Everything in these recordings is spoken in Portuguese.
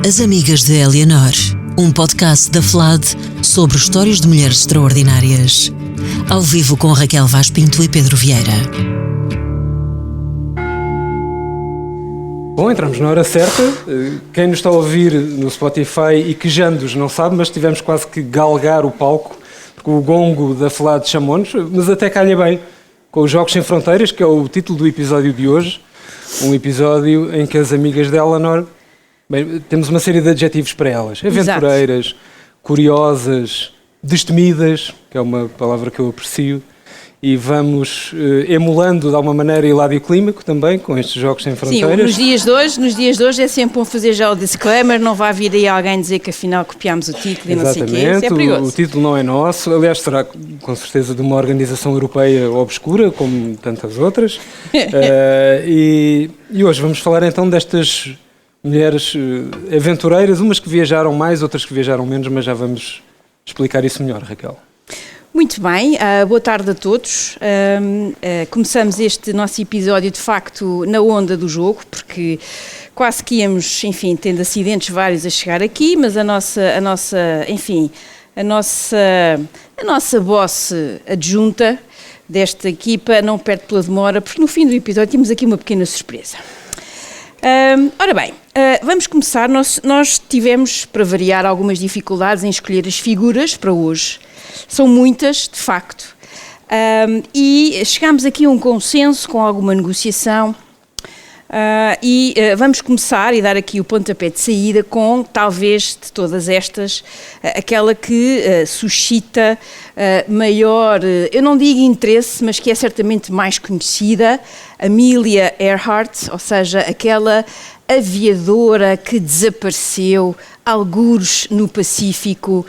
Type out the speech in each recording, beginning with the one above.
As Amigas de Eleanor, um podcast da FLAD sobre histórias de mulheres extraordinárias. Ao vivo com Raquel Vaz Pinto e Pedro Vieira. Bom, entramos na hora certa. Quem nos está a ouvir no Spotify e quejando-nos não sabe, mas tivemos quase que galgar o palco, porque o gongo da FLAD chamou-nos, mas até calha bem, com os Jogos Sem Fronteiras, que é o título do episódio de hoje. Um episódio em que as amigas de Eleanor, bem, temos uma série de adjetivos para elas. Aventureiras, exato, curiosas, destemidas, que é uma palavra que eu aprecio, e vamos emulando de alguma maneira Iládio Clímaco também, com estes Jogos Sem Fronteiras. Sim, nos dias de hoje é sempre bom fazer já o disclaimer, não vai vir aí alguém dizer que afinal copiámos o título e não sei o quê, isso é perigoso. O título não é nosso, aliás será com certeza de uma organização europeia obscura, como tantas outras, e hoje vamos falar então destas mulheres aventureiras, umas que viajaram mais, outras que viajaram menos, mas já vamos explicar isso melhor, Raquel. Muito bem, boa tarde a todos. Começamos este nosso episódio de facto na onda do jogo, porque quase que íamos, enfim, tendo acidentes vários a chegar aqui, mas a nossa boss adjunta desta equipa não perde pela demora, porque no fim do episódio temos aqui uma pequena surpresa. Ora bem, vamos começar. Nós tivemos, para variar, algumas dificuldades em escolher as figuras para hoje. São muitas, de facto, e chegámos aqui a um consenso com alguma negociação e vamos começar e dar aqui o pontapé de saída com, talvez, de todas estas, aquela que suscita maior, eu não digo interesse, mas que é certamente mais conhecida, Amelia Earhart, ou seja, aquela aviadora que desapareceu algures no Pacífico,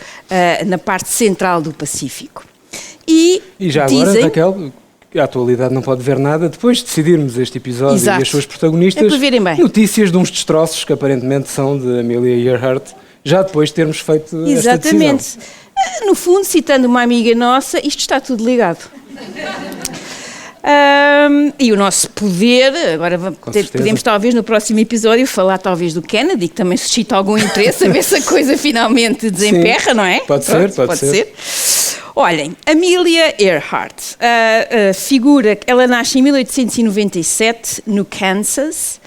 na parte central do Pacífico. E já agora, Raquel, a atualidade não pode ver nada, depois de decidirmos este episódio, exato, e as suas protagonistas, é para verem bem. Notícias de uns destroços que aparentemente são de Amelia Earhart, já depois de termos feito esta decisão. Exatamente. No fundo, citando uma amiga nossa, isto está tudo ligado. E o nosso poder, agora podemos talvez no próximo episódio falar talvez do Kennedy, que também suscita algum interesse, a ver se a coisa finalmente desemperra. Sim, não é? Pode ser. Olhem, Amelia Earhart, a figura, ela nasce em 1897 no Kansas,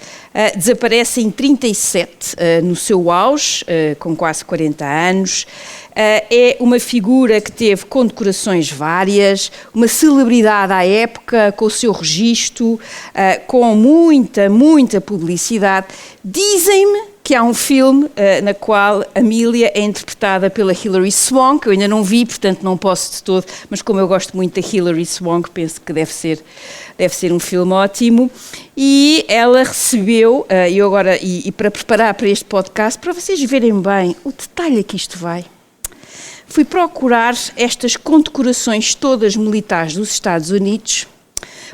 desaparece em 37 no seu auge, com quase 40 anos. É uma figura que teve condecorações várias, uma celebridade à época, com o seu registro, com muita publicidade. Dizem-me que há um filme na qual Amelia é interpretada pela Hilary Swank, que eu ainda não vi, portanto não posso de todo, mas como eu gosto muito da Hilary Swank, penso que deve ser um filme ótimo. E ela recebeu, e para preparar para este podcast, para vocês verem bem o detalhe a que isto vai, fui procurar estas condecorações todas militares dos Estados Unidos,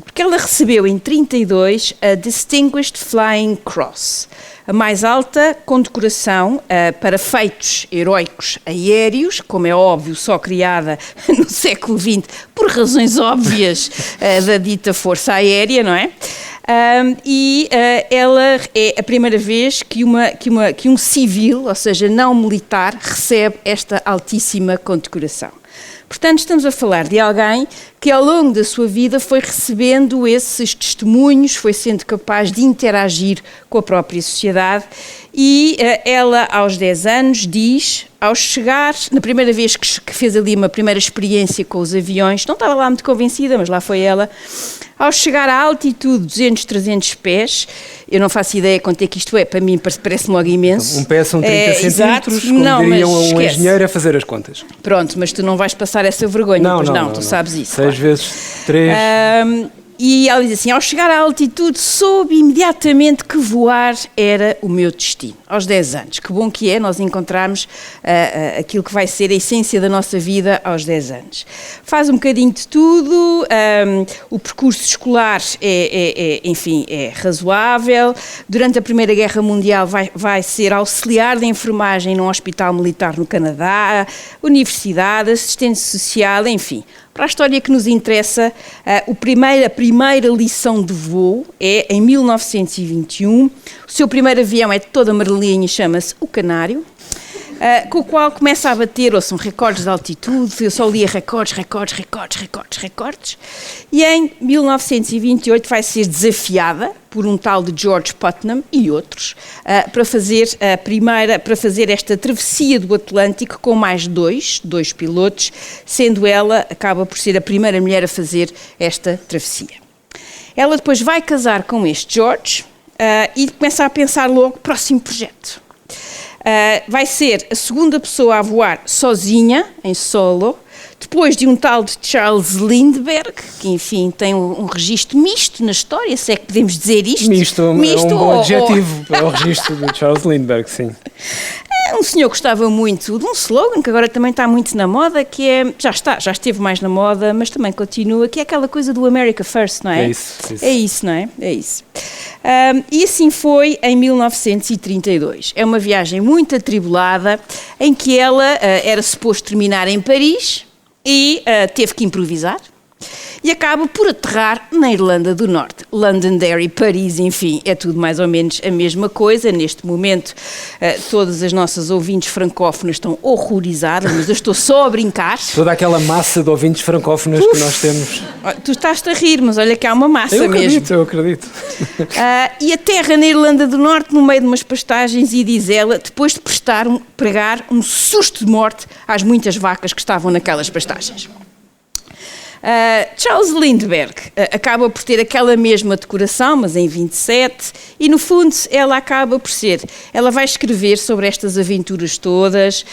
porque ela recebeu em 32 a Distinguished Flying Cross, a mais alta condecoração para feitos heroicos aéreos, como é óbvio, só criada no século XX, por razões óbvias da dita Força Aérea, não é? Ela é a primeira vez que um civil, ou seja, não militar, recebe esta altíssima condecoração. Portanto, estamos a falar de alguém que ao longo da sua vida foi recebendo esses testemunhos, foi sendo capaz de interagir com a própria sociedade e ela, aos 10 anos, diz, ao chegar, na primeira vez que fez ali uma primeira experiência com os aviões, não estava lá muito convencida, mas lá foi ela, ao chegar à altitude de 200, 300 pés, eu não faço ideia quanto é que isto é, para mim parece-me logo imenso. Um pé são 30 centímetros, como diriam um engenheiro a fazer as contas. Pronto, mas tu não vais passar essa vergonha, não, tu sabes isso. 6 vezes 3... E ela diz assim, ao chegar à altitude soube imediatamente que voar era o meu destino, aos 10 anos. Que bom que é nós encontrarmos aquilo que vai ser a essência da nossa vida aos 10 anos. Faz um bocadinho de tudo, o percurso escolar é razoável. Durante a Primeira Guerra Mundial vai ser auxiliar de enfermagem num hospital militar no Canadá, universidade, assistente social, enfim, Para a história que nos interessa, a primeira lição de voo é em 1921. O seu primeiro avião é de todo amarelinho e chama-se o Canário, com o qual começa a bater, ou são recordes de altitude, eu só lia recordes, e em 1928 vai ser desafiada por um tal de George Putnam e outros para fazer esta travessia do Atlântico com mais dois pilotos, sendo ela, acaba por ser a primeira mulher a fazer esta travessia. Ela depois vai casar com este George e começa a pensar logo, próximo projeto. Vai ser a segunda pessoa a voar sozinha, em solo, depois de um tal de Charles Lindbergh, que enfim tem um registro misto na história, se é que podemos dizer isto. Misto é um bom adjetivo para o registro de Charles Lindbergh, sim. Um senhor gostava muito de um slogan que agora também está muito na moda, que é, já esteve mais na moda, mas também continua, que é aquela coisa do America First, não é? É isso. É isso, não é? É isso. E assim foi em 1932. É uma viagem muito atribulada, em que ela era suposto terminar em Paris e teve que improvisar. E acaba por aterrar na Irlanda do Norte. Londonderry, Paris, enfim, é tudo mais ou menos a mesma coisa. Neste momento, todas as nossas ouvintes francófonas estão horrorizadas, mas eu estou só a brincar. Toda aquela massa de ouvintes francófonas que nós temos. Tu estás-te a rir, mas olha que há uma massa mesmo. Eu acredito. E aterra na Irlanda do Norte, no meio de umas pastagens, e diz ela, depois de pregar um susto de morte às muitas vacas que estavam naquelas pastagens. Charles Lindbergh acaba por ter aquela mesma decoração, mas em 27, e no fundo ela vai escrever sobre estas aventuras todas.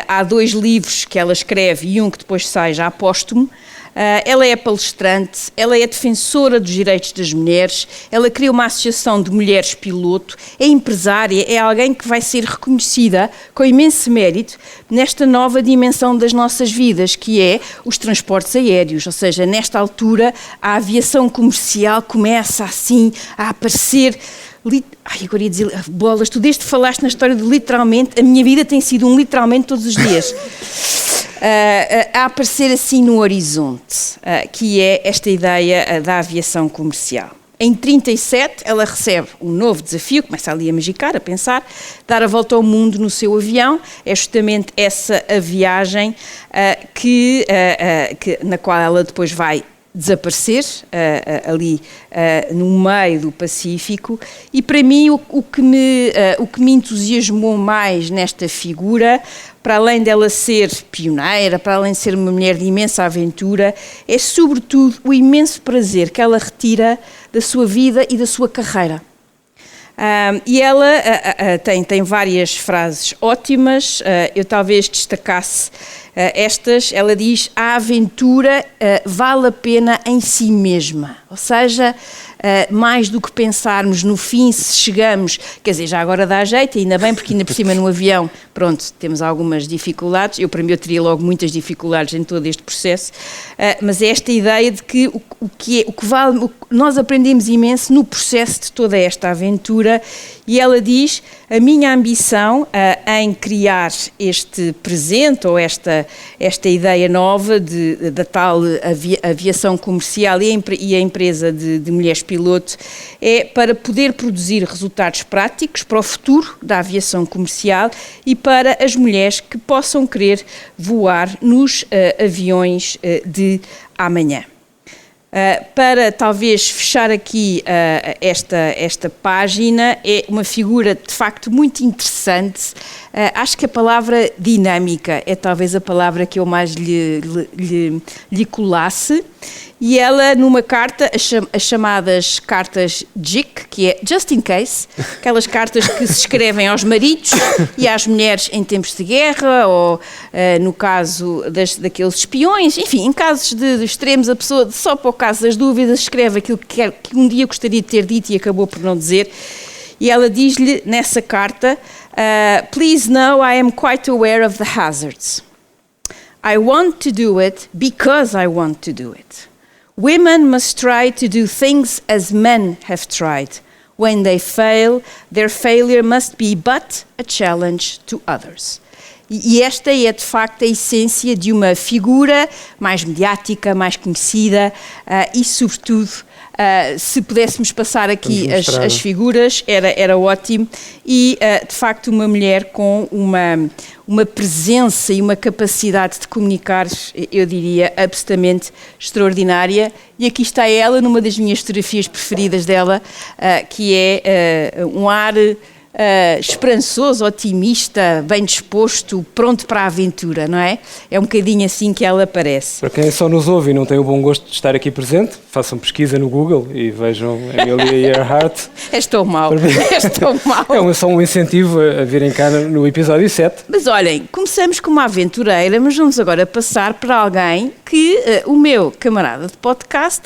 Há 2 livros que ela escreve e um que depois sai já póstumo. Ela é palestrante, ela é defensora dos direitos das mulheres, ela cria uma associação de mulheres piloto, é empresária, é alguém que vai ser reconhecida com imenso mérito nesta nova dimensão das nossas vidas, que é os transportes aéreos, ou seja, nesta altura a aviação comercial começa assim a aparecer. Agora ia dizer, bolas, tu desde que falaste na história de literalmente, a minha vida tem sido literalmente todos os dias. A aparecer assim no horizonte, que é esta ideia da aviação comercial. Em 37, ela recebe um novo desafio, começa ali a magicar, a pensar, dar a volta ao mundo no seu avião. É justamente essa a viagem na qual ela depois vai desaparecer ali no meio do Pacífico. E para mim o que me entusiasmou mais nesta figura, para além dela ser pioneira, para além de ser uma mulher de imensa aventura, é sobretudo o imenso prazer que ela retira da sua vida e da sua carreira. E ela tem várias frases ótimas, eu talvez destacasse estas. Ela diz: a aventura vale a pena em si mesma, ou seja, mais do que pensarmos no fim, se chegamos, quer dizer, já agora dá jeito, ainda bem, porque ainda por cima no avião, pronto, temos algumas dificuldades, para mim eu teria logo muitas dificuldades em todo este processo, mas é esta ideia de que nós aprendemos imenso no processo de toda esta aventura. E ela diz: a minha ambição em criar este presente, ou esta ideia nova da tal aviação comercial e a empresa de mulheres piloto, é para poder produzir resultados práticos para o futuro da aviação comercial e para as mulheres que possam querer voar nos aviões de amanhã. Para talvez fechar aqui esta página, é uma figura de facto muito interessante. Acho que a palavra dinâmica é talvez a palavra que eu mais lhe colasse. E ela, numa carta, as chamadas cartas JIC, que é Just in Case, aquelas cartas que se escrevem aos maridos e às mulheres em tempos de guerra, ou no caso daqueles espiões, enfim, em casos de extremos, a pessoa, só para o caso das dúvidas, escreve aquilo que um dia gostaria de ter dito e acabou por não dizer. E ela diz-lhe nessa carta: Please know I am quite aware of the hazards. I want to do it because I want to do it. Women must try to do things as men have tried. When they fail, their failure must be but a challenge to others. E esta é, de facto, a essência de uma figura mais mediática, mais conhecida e, sobretudo, se pudéssemos passar aqui as figuras, era ótimo. E, de facto, uma mulher com uma presença e uma capacidade de comunicar, eu diria, absolutamente extraordinária. E aqui está ela, numa das minhas fotografias preferidas dela, que é um ar esperançoso, otimista, bem disposto, pronto para a aventura, não é? É um bocadinho assim que ela aparece. Para quem só nos ouve e não tem o bom gosto de estar aqui presente, façam pesquisa no Google e vejam Amelia Earhart. És tão mau, és tão mau. É só um incentivo a virem cá no episódio 7. Mas olhem, começamos com uma aventureira, mas vamos agora passar para alguém que o meu camarada de podcast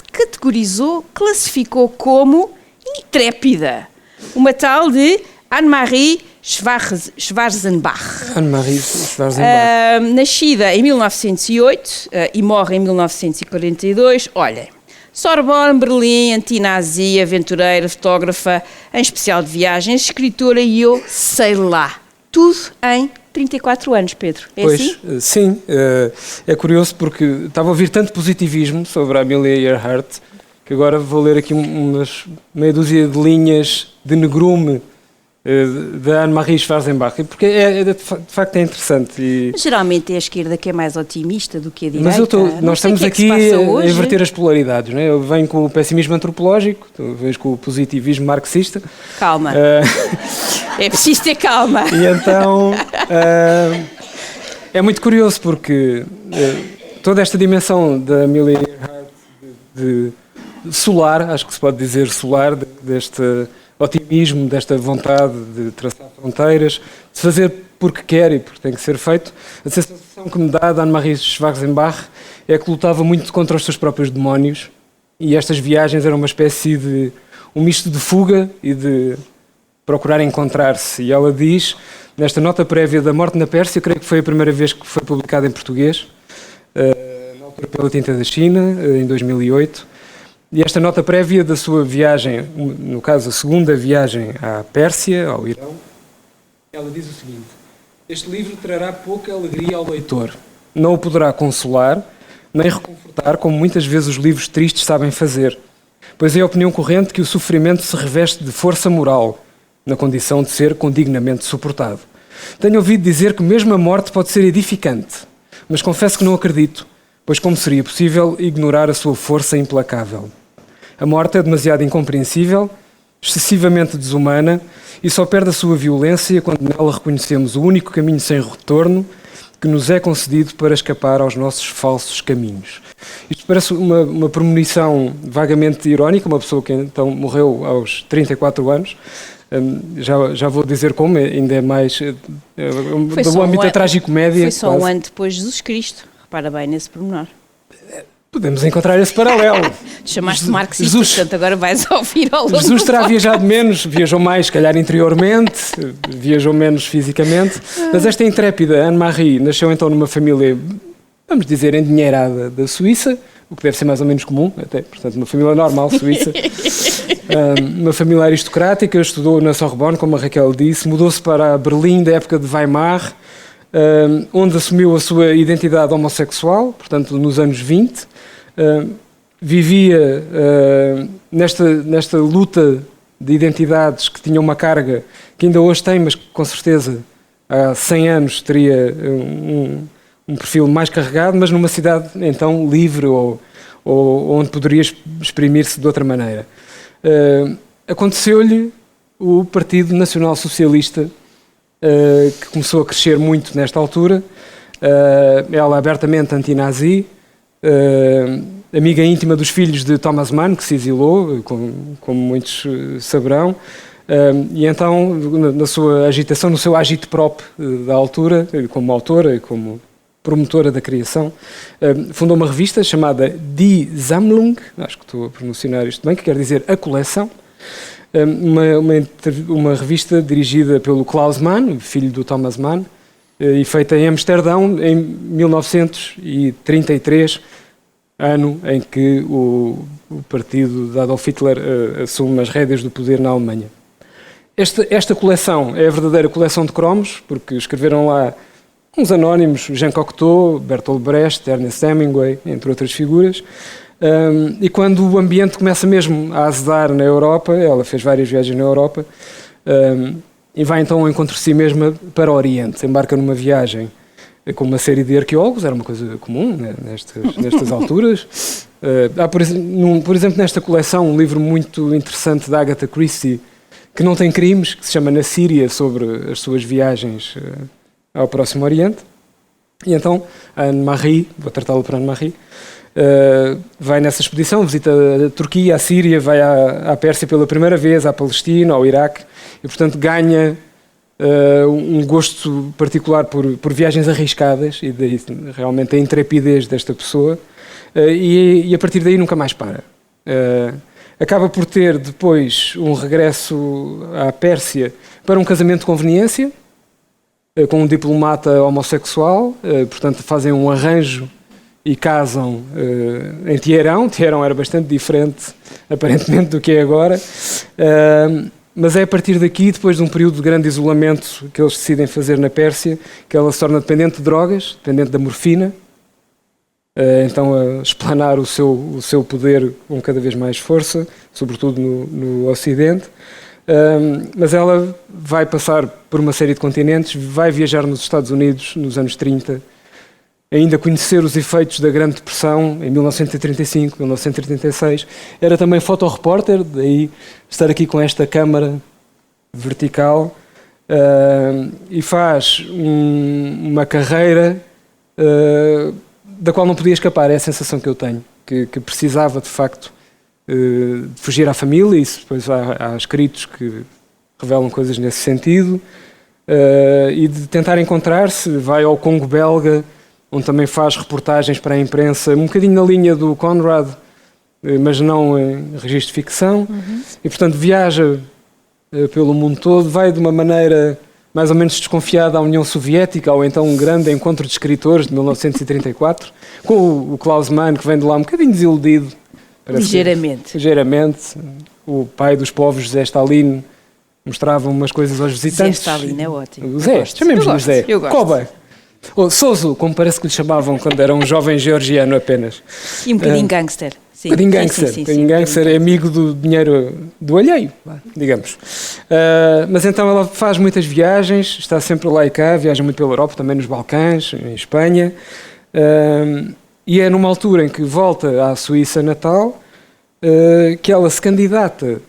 classificou como intrépida. Uma tal de Anne-Marie Schwarzenbach. Anne-Marie Schwarzenbach. Nascida em 1908 e morre em 1942. Olhem, Sorbonne, Berlim, antinazi, aventureira, fotógrafa, em especial de viagens, escritora e eu sei lá. Tudo em 34 anos, Pedro. É pois, assim? Sim. É curioso porque estava a ouvir tanto positivismo sobre a Amelia Earhart que agora vou ler aqui umas meia dúzia de linhas de negrume da Anne-Marie Schwarzenbach, porque de facto é interessante. E... Geralmente é a esquerda que é mais otimista do que a direita. Mas nós estamos aqui a inverter as polaridades, não é? Eu venho com o pessimismo antropológico, tu vens com o positivismo marxista. Calma. É preciso ter calma. E então é muito curioso porque toda esta dimensão da Amelia Earhart de solar, acho que se pode dizer solar, deste otimismo, desta vontade de traçar fronteiras, de fazer porque quer e porque tem que ser feito. A sensação que me dá da Anne-Marie Schwarzenbach é que lutava muito contra os seus próprios demónios e estas viagens eram uma espécie de um misto de fuga e de procurar encontrar-se. E ela diz, nesta nota prévia da morte na Pérsia, creio que foi a primeira vez que foi publicada em português, na altura pela Tinta da China, em 2008, e esta nota prévia da sua viagem, no caso a segunda viagem à Pérsia, ao Irão, ela diz o seguinte: este livro trará pouca alegria ao leitor, não o poderá consolar, nem reconfortar, como muitas vezes os livros tristes sabem fazer, pois é a opinião corrente que o sofrimento se reveste de força moral, na condição de ser condignamente suportado. Tenho ouvido dizer que mesmo a morte pode ser edificante, mas confesso que não acredito, pois como seria possível ignorar a sua força implacável? A morte é demasiado incompreensível, excessivamente desumana e só perde a sua violência quando nela reconhecemos o único caminho sem retorno que nos é concedido para escapar aos nossos falsos caminhos. Isto parece uma premonição vagamente irónica, uma pessoa que então morreu aos 34 anos, já vou dizer como, ainda é mais do âmbito da tragicomédia. Foi só um ano depois de Jesus Cristo, repara bem nesse pormenor. Podemos encontrar esse paralelo. Chamaste marxista, portanto agora vais ouvir ao longo Jesus terá viajado menos, viajou mais, se calhar interiormente, viajou menos fisicamente, mas esta intrépida Anne-Marie nasceu então numa família, vamos dizer, endinheirada da Suíça, o que deve ser mais ou menos comum, até, portanto, uma família normal suíça. Uma família aristocrática, estudou na Sorbonne, como a Raquel disse, mudou-se para Berlim da época de Weimar, onde assumiu a sua identidade homossexual, portanto, nos anos 20. Vivia nesta luta de identidades que tinha uma carga que ainda hoje tem, mas que com certeza há 100 anos teria um perfil mais carregado, mas numa cidade então livre ou onde poderia exprimir-se de outra maneira. Aconteceu-lhe o Partido Nacional Socialista, que começou a crescer muito nesta altura, ela abertamente anti-nazi, amiga íntima dos filhos de Thomas Mann, que se exilou, como muitos saberão, e então, na sua agitação, no seu agitprop da altura, como autora e como promotora da criação, fundou uma revista chamada Die Sammlung, acho que estou a pronunciar isto bem, que quer dizer a coleção, uma revista dirigida pelo Klaus Mann, filho do Thomas Mann, e feita em Amsterdão em 1933, ano em que o partido de Adolf Hitler assume as rédeas do poder na Alemanha. Esta coleção é a verdadeira coleção de cromos, porque escreveram lá uns anónimos, Jean Cocteau, Bertolt Brecht, Ernest Hemingway, entre outras figuras. E quando o ambiente começa mesmo a azedar na Europa, ela fez várias viagens na Europa, e vai então ao encontro de si mesma para o Oriente, embarca numa viagem com uma série de arqueólogos, era uma coisa comum, né, nestas alturas. Há, por exemplo, nesta coleção, um livro muito interessante da Agatha Christie, que não tem crimes, que se chama Na Síria, sobre as suas viagens ao Próximo Oriente. E então, a Anne-Marie, vou tratá-la por Anne-Marie, vai nessa expedição, visita a Turquia, a Síria, vai à Pérsia pela primeira vez, à Palestina, ao Iraque, e portanto ganha um gosto particular por viagens arriscadas, e daí realmente a intrepidez desta pessoa, e a partir daí nunca mais para. Acaba por ter depois um regresso à Pérsia para um casamento de conveniência, com um diplomata homossexual, portanto fazem um arranjo e casam em Teherão. Teherão era bastante diferente, aparentemente, do que é agora. Mas é a partir daqui, depois de um período de grande isolamento que eles decidem fazer na Pérsia, que ela se torna dependente de drogas, dependente da morfina, então a explanar o seu poder com cada vez mais força, sobretudo no Ocidente. Mas ela vai passar por uma série de continentes, vai viajar nos Estados Unidos nos anos 30, ainda conhecer os efeitos da Grande Depressão em 1935, 1936. Era também fotorepórter, daí estar aqui com esta câmara vertical, e faz uma carreira da qual não podia escapar. É a sensação que eu tenho, que precisava de facto de fugir à família. Isso depois há escritos que revelam coisas nesse sentido, e de tentar encontrar-se. Vai ao Congo belga, onde também faz reportagens para a imprensa, um bocadinho na linha do Conrad, mas não em registro de ficção. E portanto viaja pelo mundo todo, vai de uma maneira mais ou menos desconfiada à União Soviética, ou então um grande encontro de escritores de 1934, com o Klaus Mann, que vem de lá um bocadinho desiludido. Ligeiramente. O pai dos povos, José Stalin, mostrava umas coisas aos visitantes. Zé Stalin é ótimo. Zé, chamemos-lhe Zé. Eu gosto. Koba. Ou Soso, como parece que lhe chamavam quando era um jovem georgiano apenas. E um bocadinho gangster. Sim. Um bocadinho gangster, é amigo do dinheiro do alheio, digamos. Mas então ela faz muitas viagens, está sempre lá e cá, viaja muito pela Europa, também nos Balcãs, em Espanha, e é numa altura em que volta à Suíça natal, que ela se candidata,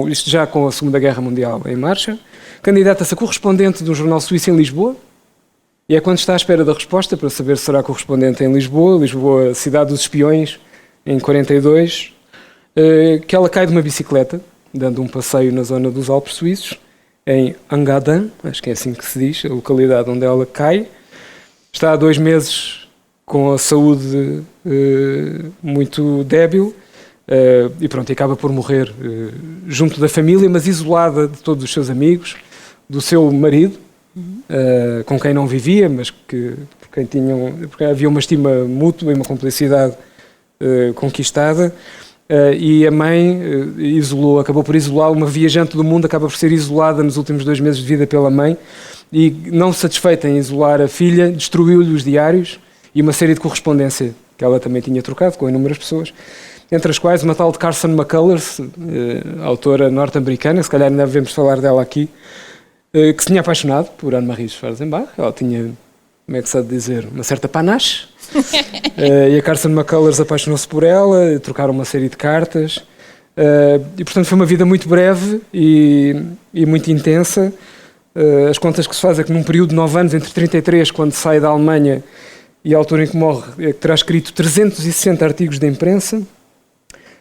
isto já com a Segunda Guerra Mundial em marcha, candidata-se a correspondente de um jornal suíço em Lisboa. E é quando está à espera da resposta para saber se será correspondente em Lisboa, cidade dos espiões, em 42, que ela cai de uma bicicleta, dando um passeio na zona dos Alpes suíços, em Engadin, acho que é assim que se diz, a localidade onde ela cai. Está há 2 meses com a saúde muito débil, e pronto, acaba por morrer junto da família, mas isolada de todos os seus amigos, do seu marido, com quem não vivia, mas porque havia uma estima mútua e uma cumplicidade conquistada, e a mãe acabou por isolar, uma viajante do mundo acaba por ser isolada nos últimos 2 meses de vida pela mãe, e não satisfeita em isolar a filha, destruiu-lhe os diários e uma série de correspondência que ela também tinha trocado com inúmeras pessoas, entre as quais uma tal de Carson McCullers, autora norte-americana, se calhar ainda devemos falar dela aqui, que se tinha apaixonado por Anne-Marie Schwarzenbach. Ela tinha, como é que se sabe dizer, uma certa panache. E a Carson McCullers apaixonou-se por ela, trocaram uma série de cartas. E, portanto, foi uma vida muito breve e muito intensa. As contas que se faz é que num período de 9 anos, entre 33, quando sai da Alemanha, e a altura em que morre, é que terá escrito 360 artigos de imprensa,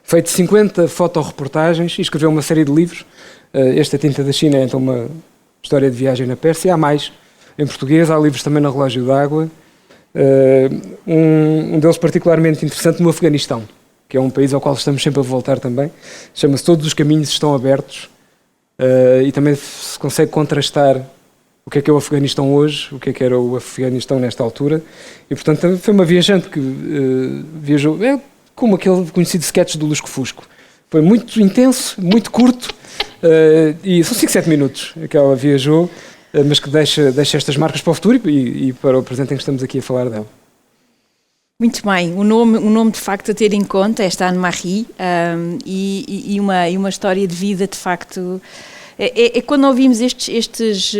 feito 50 fotoreportagens e escreveu uma série de livros. Este, A Tinta da China, é então uma história de viagem na Pérsia. Há mais em português, há livros também no Relógio d'Água. Um deles particularmente interessante no Afeganistão, que é um país ao qual estamos sempre a voltar também. Chama-se Todos os Caminhos Estão Abertos, e também se consegue contrastar o que é o Afeganistão hoje, o que é que era o Afeganistão nesta altura. E, portanto, foi uma viajante que viajou, como aquele conhecido sketch do Lusco-Fusco. Foi muito intenso, muito curto, e são 5, 7 minutos que ela viajou. mas que deixa estas marcas para o futuro e para o presente em que estamos aqui a falar dela. Muito bem, um nome de facto a ter em conta, esta Anne-Marie, e uma história de vida de facto. É quando ouvimos estas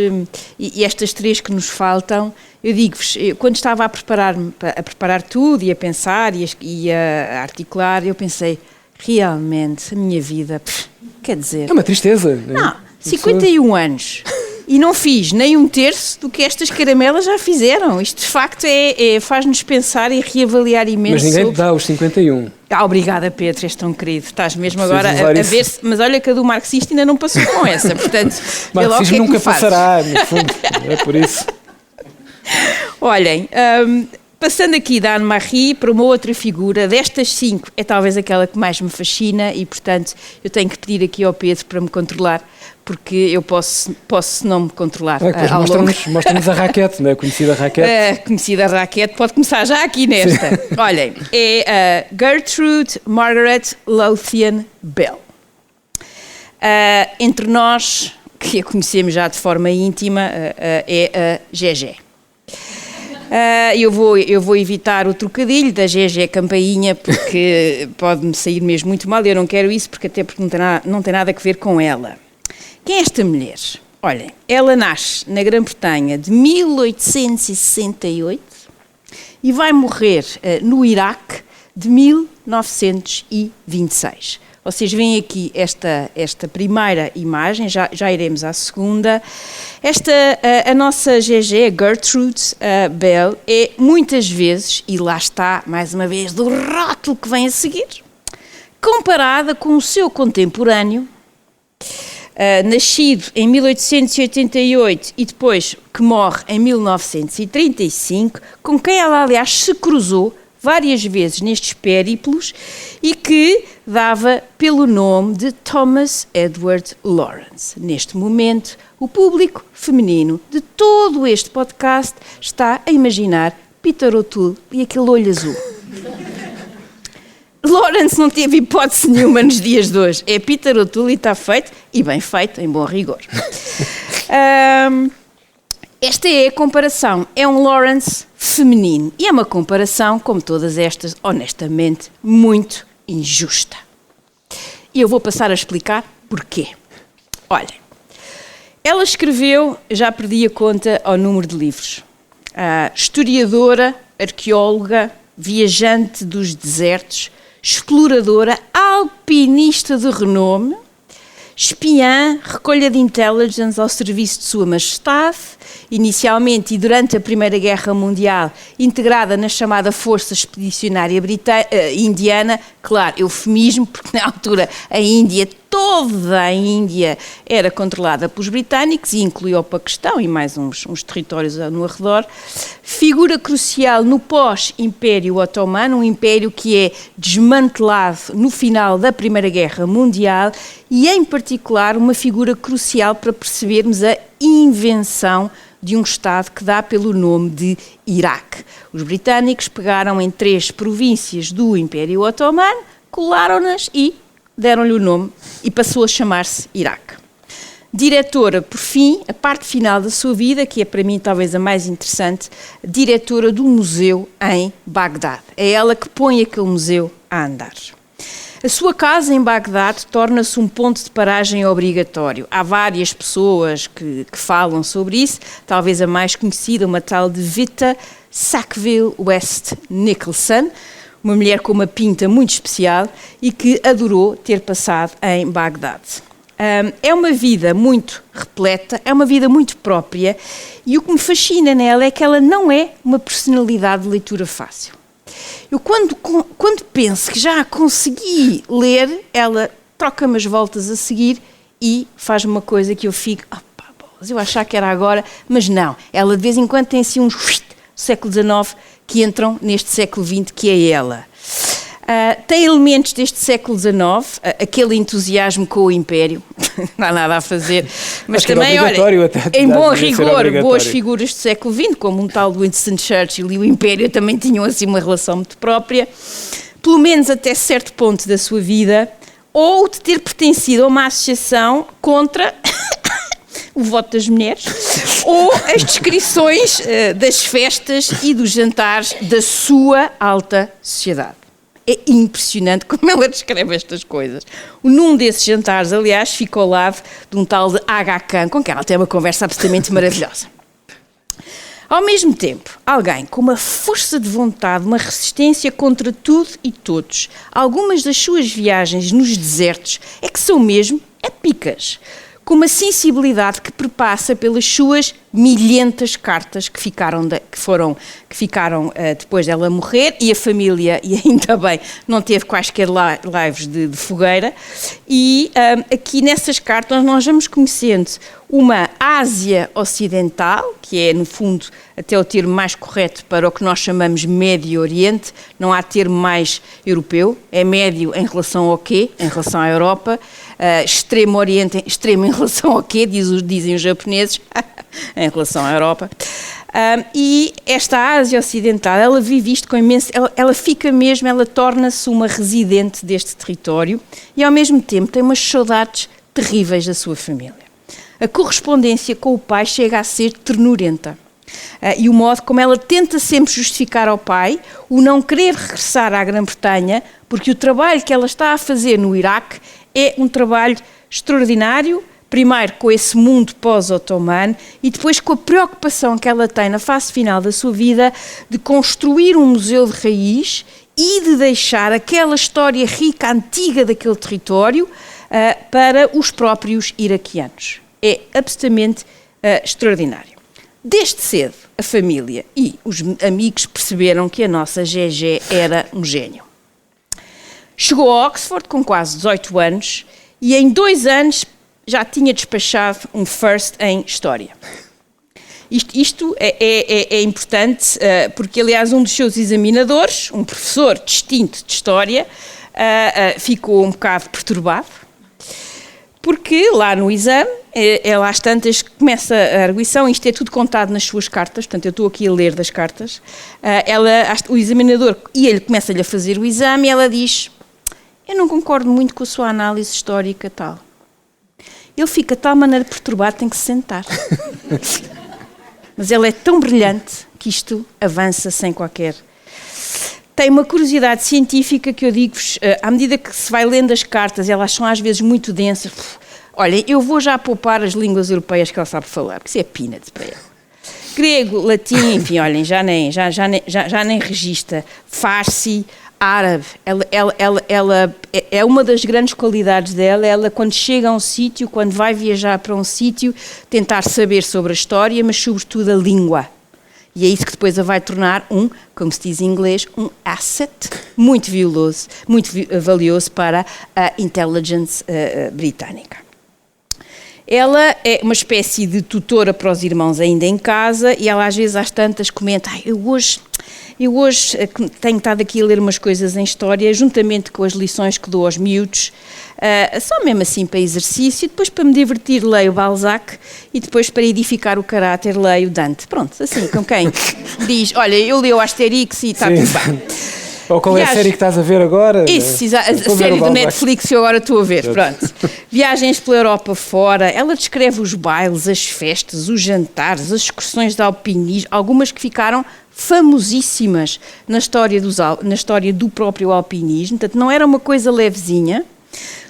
três que nos faltam, eu digo-vos, quando estava a preparar tudo e a pensar e a articular, eu pensei, realmente, a minha vida, quer dizer... É uma tristeza. Não, 51 anos. E não fiz nem um terço do que estas caramelas já fizeram. Isto, de facto, faz-nos pensar e reavaliar imenso. Mas ninguém te dá os 51. Obrigada, Pedro, és tão querido. Estás mesmo agora a ver se... Mas olha que a do marxista ainda não passou com essa, portanto... Marxismo nunca passará, no fundo. É por isso. Olhem... Passando aqui da Anne-Marie para uma outra figura, destas 5 é talvez aquela que mais me fascina e, portanto, eu tenho que pedir aqui ao Pedro para me controlar, porque eu posso não me controlar. Mostra-nos a raquete, não é? A conhecida raquete. A conhecida raquete pode começar já aqui nesta. Olhem, é a Gertrude Margaret Lothian Bell. Entre nós, que a conhecemos já de forma íntima, é a Gegé. Eu vou evitar o trocadilho da Gegé Campainha, porque pode-me sair mesmo muito mal, eu não quero isso, porque não tem nada a ver com ela. Quem é esta mulher? Olhem, ela nasce na Grã-Bretanha de 1868 e vai morrer no Iraque de 1926. Vocês veem aqui esta primeira imagem, já iremos à segunda. A nossa Gegé, Gertrude Bell, é muitas vezes, e lá está, mais uma vez, do rótulo que vem a seguir, comparada com o seu contemporâneo, nascido em 1888 e depois que morre em 1935, com quem ela, aliás, se cruzou várias vezes nestes périplos e que dava pelo nome de Thomas Edward Lawrence. Neste momento, o público feminino de todo este podcast está a imaginar Peter O'Toole e aquele olho azul. Lawrence não teve hipótese nenhuma nos dias de hoje. É Peter O'Toole e está feito, e bem feito, em bom rigor. Esta é a comparação, é um Lawrence feminino e é uma comparação, como todas estas, honestamente, muito injusta. E eu vou passar a explicar porquê. Olhem, ela escreveu, já perdi a conta ao número de livros, historiadora, arqueóloga, viajante dos desertos, exploradora, alpinista de renome, espiã, recolha de intelligence ao serviço de Sua Majestade, inicialmente e durante a Primeira Guerra Mundial, integrada na chamada Força Expedicionária Indiana, claro, eufemismo, porque na altura a Índia, toda a Índia era controlada pelos britânicos e incluía o Paquistão e mais uns territórios no arredor. Figura crucial no pós-Império Otomano, um império que é desmantelado no final da Primeira Guerra Mundial e, em particular, uma figura crucial para percebermos a invenção de um Estado que dá pelo nome de Iraque. Os britânicos pegaram em 3 províncias do Império Otomano, colaram-nas e deram-lhe o nome e passou a chamar-se Iraque. Diretora, por fim, a parte final da sua vida, que é para mim talvez a mais interessante, diretora do museu em Bagdade. É ela que põe aquele museu a andar. A sua casa em Bagdade torna-se um ponto de paragem obrigatório. Há várias pessoas que falam sobre isso, talvez a mais conhecida, uma tal de Vita Sackville-West Nicholson, uma mulher com uma pinta muito especial e que adorou ter passado em Bagdade. É uma vida muito repleta, é uma vida muito própria e o que me fascina nela é que ela não é uma personalidade de leitura fácil. Eu quando penso que já a consegui ler, ela troca-me as voltas a seguir e faz uma coisa que eu fico, eu achava que era agora, mas não. Ela de vez em quando tem assim uns do século XIX que entram neste século XX, que é ela. Tem elementos deste século XIX, aquele entusiasmo com o Império, não há nada a fazer, mas também, olha, em bom rigor, boas figuras do século XX, como um tal Winston Churchill e o Império também tinham assim uma relação muito própria, pelo menos até certo ponto da sua vida, ou de ter pertencido a uma associação contra o voto das mulheres, ou as descrições das festas e dos jantares da sua alta sociedade. É impressionante como ela descreve estas coisas. Num desses jantares, aliás, fica ao lado de um tal de Aga Khan, com quem ela tem uma conversa absolutamente maravilhosa. Ao mesmo tempo, alguém com uma força de vontade, uma resistência contra tudo e todos, algumas das suas viagens nos desertos é que são mesmo épicas, com uma sensibilidade que perpassa pelas suas milhentas cartas que ficaram depois dela morrer, e a família, e ainda bem, não teve quaisquer lives de fogueira, e aqui nessas cartas nós vamos conhecendo uma Ásia Ocidental, que é no fundo até o termo mais correto para o que nós chamamos Médio Oriente, não há termo mais europeu, é médio em relação ao quê? Em relação à Europa, Extremo Oriente, extremo em relação ao quê? Dizem os japoneses, em relação à Europa. E esta Ásia Ocidental, ela vive isto com imenso... Ela fica mesmo, ela torna-se uma residente deste território e ao mesmo tempo tem umas saudades terríveis da sua família. A correspondência com o pai chega a ser ternurenta. E o modo como ela tenta sempre justificar ao pai o não querer regressar à Grã-Bretanha, porque o trabalho que ela está a fazer no Iraque é um trabalho extraordinário, primeiro com esse mundo pós-otomano e depois com a preocupação que ela tem na fase final da sua vida de construir um museu de raiz e de deixar aquela história rica, antiga daquele território para os próprios iraquianos. É absolutamente extraordinário. Desde cedo, a família e os amigos perceberam que a nossa GG era um gênio. Chegou a Oxford com quase 18 anos e em 2 anos já tinha despachado um first em História. Isto é importante porque, aliás, um dos seus examinadores, um professor distinto de História, ficou um bocado perturbado, porque lá no exame, ela às tantas começa a arguição, isto é tudo contado nas suas cartas, portanto eu estou aqui a ler das cartas, o examinador, e ele começa-lhe a fazer o exame e ela diz: eu não concordo muito com a sua análise histórica tal. Ele fica de tal maneira perturbado, tem que se sentar. Mas ele é tão brilhante que isto avança sem qualquer... Tem uma curiosidade científica que eu digo-vos, à medida que se vai lendo as cartas, elas são às vezes muito densas. Olha, eu vou já poupar as línguas europeias que ela sabe falar, porque isso é peanuts para ela. Grego, latim, enfim, olhem, já nem registra. Farsi, árabe, ela é uma das grandes qualidades dela, ela quando chega a um sítio, quando vai viajar para um sítio, tentar saber sobre a história, mas sobretudo a língua. E é isso que depois a vai tornar como se diz em inglês, um asset muito valioso para a intelligence britânica. Ela é uma espécie de tutora para os irmãos ainda em casa e ela às vezes às tantas comenta: eu hoje tenho estado aqui a ler umas coisas em História, juntamente com as lições que dou aos miúdos, só mesmo assim para exercício, depois para me divertir leio Balzac e depois para edificar o caráter leio Dante. Pronto, assim, com quem diz: olha, eu leio o Asterix e está tudo bem. Ou qual é a série que estás a ver agora? Isso, a série do Netflix que eu agora estou a ver, pronto. Viagens pela Europa fora, ela descreve os bailes, as festas, os jantares, as excursões de alpinismo, algumas que ficaram famosíssimas na história do próprio alpinismo, portanto não era uma coisa levezinha.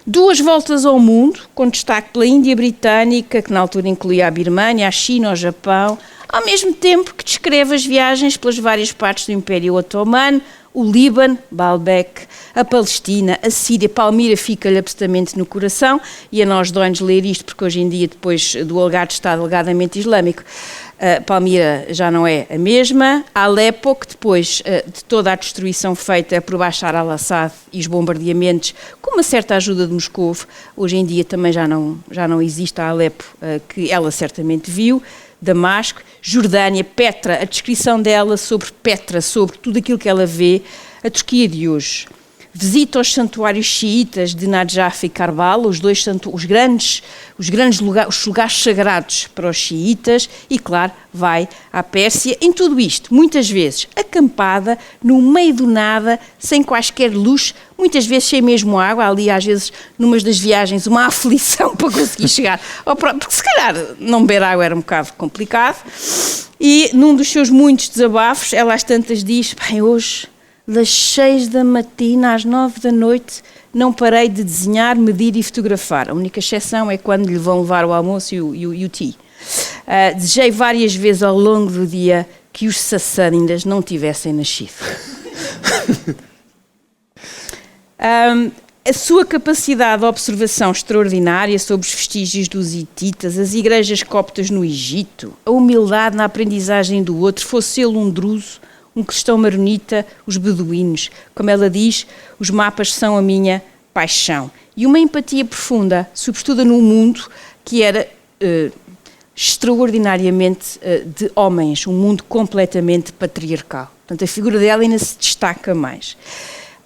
2 voltas ao mundo, com destaque pela Índia Britânica, que na altura incluía a Birmânia, a China, o Japão, ao mesmo tempo que descreve as viagens pelas várias partes do Império Otomano, o Líbano, Baalbek, a Palestina, a Síria. Palmira fica-lhe absolutamente no coração e a nós dói-nos ler isto porque hoje em dia, depois do Algarve Estado alegadamente islâmico, Palmira já não é a mesma. Alepo, que depois de toda a destruição feita por Bashar al-Assad e os bombardeamentos, com uma certa ajuda de Moscou, hoje em dia também já não existe a Alepo que ela certamente viu. Damasco, Jordânia, Petra, a descrição dela sobre Petra, sobre tudo aquilo que ela vê, a Turquia de hoje. visita os santuários xiitas de Najaf e Karbala, os lugares sagrados para os xiitas, e, claro, vai à Pérsia. Em tudo isto, muitas vezes acampada, no meio do nada, sem quaisquer luz, muitas vezes sem mesmo água. Ali, às vezes, numas das viagens, uma aflição para conseguir chegar ao próprio, porque se calhar não beber água era um bocado complicado. E num dos seus muitos desabafos, ela às tantas diz: bem, hoje, das 6 da matina às 9 da noite, não parei de desenhar, medir e fotografar. A única exceção é quando lhe vão levar o almoço e o tea. Desejei várias vezes ao longo do dia que os sassânidas não tivessem nascido. A sua capacidade de observação extraordinária sobre os vestígios dos hititas, as igrejas coptas no Egito, a humildade na aprendizagem do outro, fosse ele um druso, um cristão maronita, os beduínos. Como ela diz, os mapas são a minha paixão. E uma empatia profunda, sobretudo num mundo que era extraordinariamente de homens, um mundo completamente patriarcal. Portanto, a figura dela ainda se destaca mais.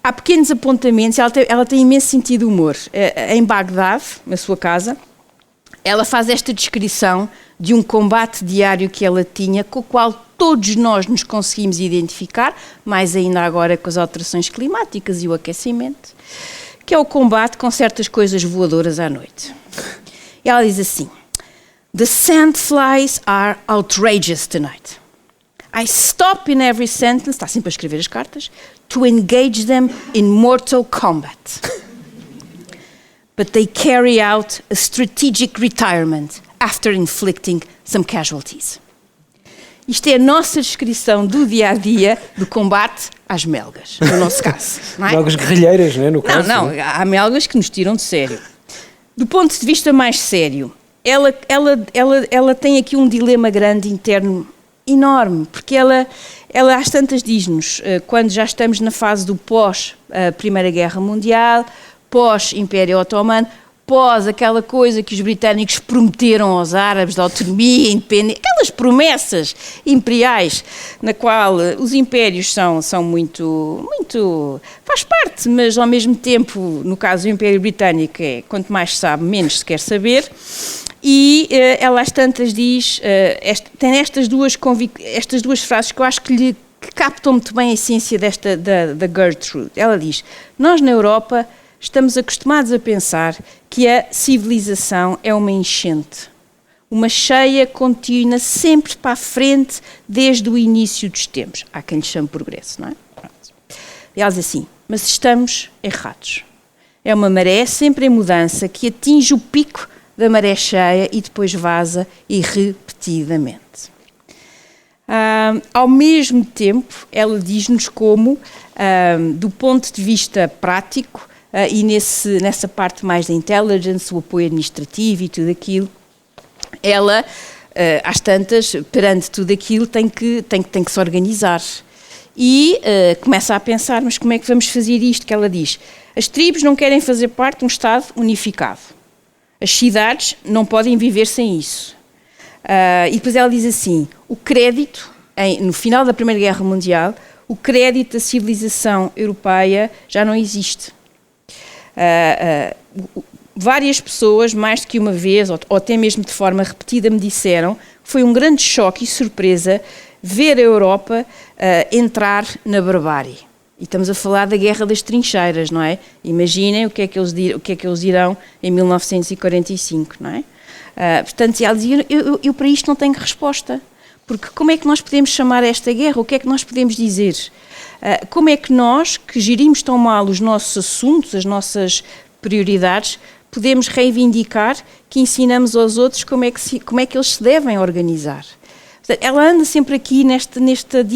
Há pequenos apontamentos, ela tem imenso sentido de humor. Em Bagdade, na sua casa, ela faz esta descrição de um combate diário que ela tinha, com o qual todos nós nos conseguimos identificar, mais ainda agora com as alterações climáticas e o aquecimento, que é o combate com certas coisas voadoras à noite. E ela diz assim: "The sandflies are outrageous tonight. I stop in every sentence", está sempre a escrever as cartas, "to engage them in mortal combat. But they carry out a strategic retirement after inflicting some casualties." Isto é a nossa descrição do dia-a-dia do combate às melgas, no nosso caso. Não é? Melgas guerrilheiras, não é? No caso, Não, há melgas que nos tiram de sério. Do ponto de vista mais sério, ela tem aqui um dilema grande interno enorme, porque ela às tantas diz-nos, quando já estamos na fase do pós-Primeira Guerra Mundial, pós-Império Otomano, pós aquela coisa que os britânicos prometeram aos árabes de autonomia, independência, aquelas promessas imperiais, na qual os impérios são muito... faz parte, mas ao mesmo tempo, no caso do Império Britânico, quanto mais se sabe, menos se quer saber. E ela às tantas diz, tem estas duas frases que eu acho que captam muito bem a essência da Gertrude. Ela diz: "Nós na Europa estamos acostumados a pensar que a civilização é uma enchente, uma cheia contínua, sempre para a frente, desde o início dos tempos." Há quem lhe chame progresso, não é? Pronto. E ela diz assim: "Mas estamos errados. É uma maré sempre em mudança que atinge o pico da maré cheia e depois vaza repetidamente." Ao mesmo tempo, ela diz-nos como, do ponto de vista prático, e nessa parte mais da intelligence, o apoio administrativo e tudo aquilo, ela, às tantas, perante tudo aquilo, tem que se organizar. E começa a pensar: mas como é que vamos fazer isto? Que ela diz: "As tribos não querem fazer parte de um Estado unificado. As cidades não podem viver sem isso." E depois ela diz assim: o crédito, no final da Primeira Guerra Mundial, o crédito da civilização europeia já não existe. Várias pessoas, mais do que uma vez, ou até mesmo de forma repetida, me disseram que foi um grande choque e surpresa ver a Europa entrar na barbárie. E estamos a falar da Guerra das Trincheiras, não é? Imaginem o que é que eles dirão em 1945, não é? Portanto, ela dizia: eu para isto não tenho resposta. Porque como é que nós podemos chamar esta guerra? O que é que nós podemos dizer? Como é que nós, que gerimos tão mal os nossos assuntos, as nossas prioridades, podemos reivindicar que ensinamos aos outros como é que eles se devem organizar? Portanto, ela anda sempre aqui nesta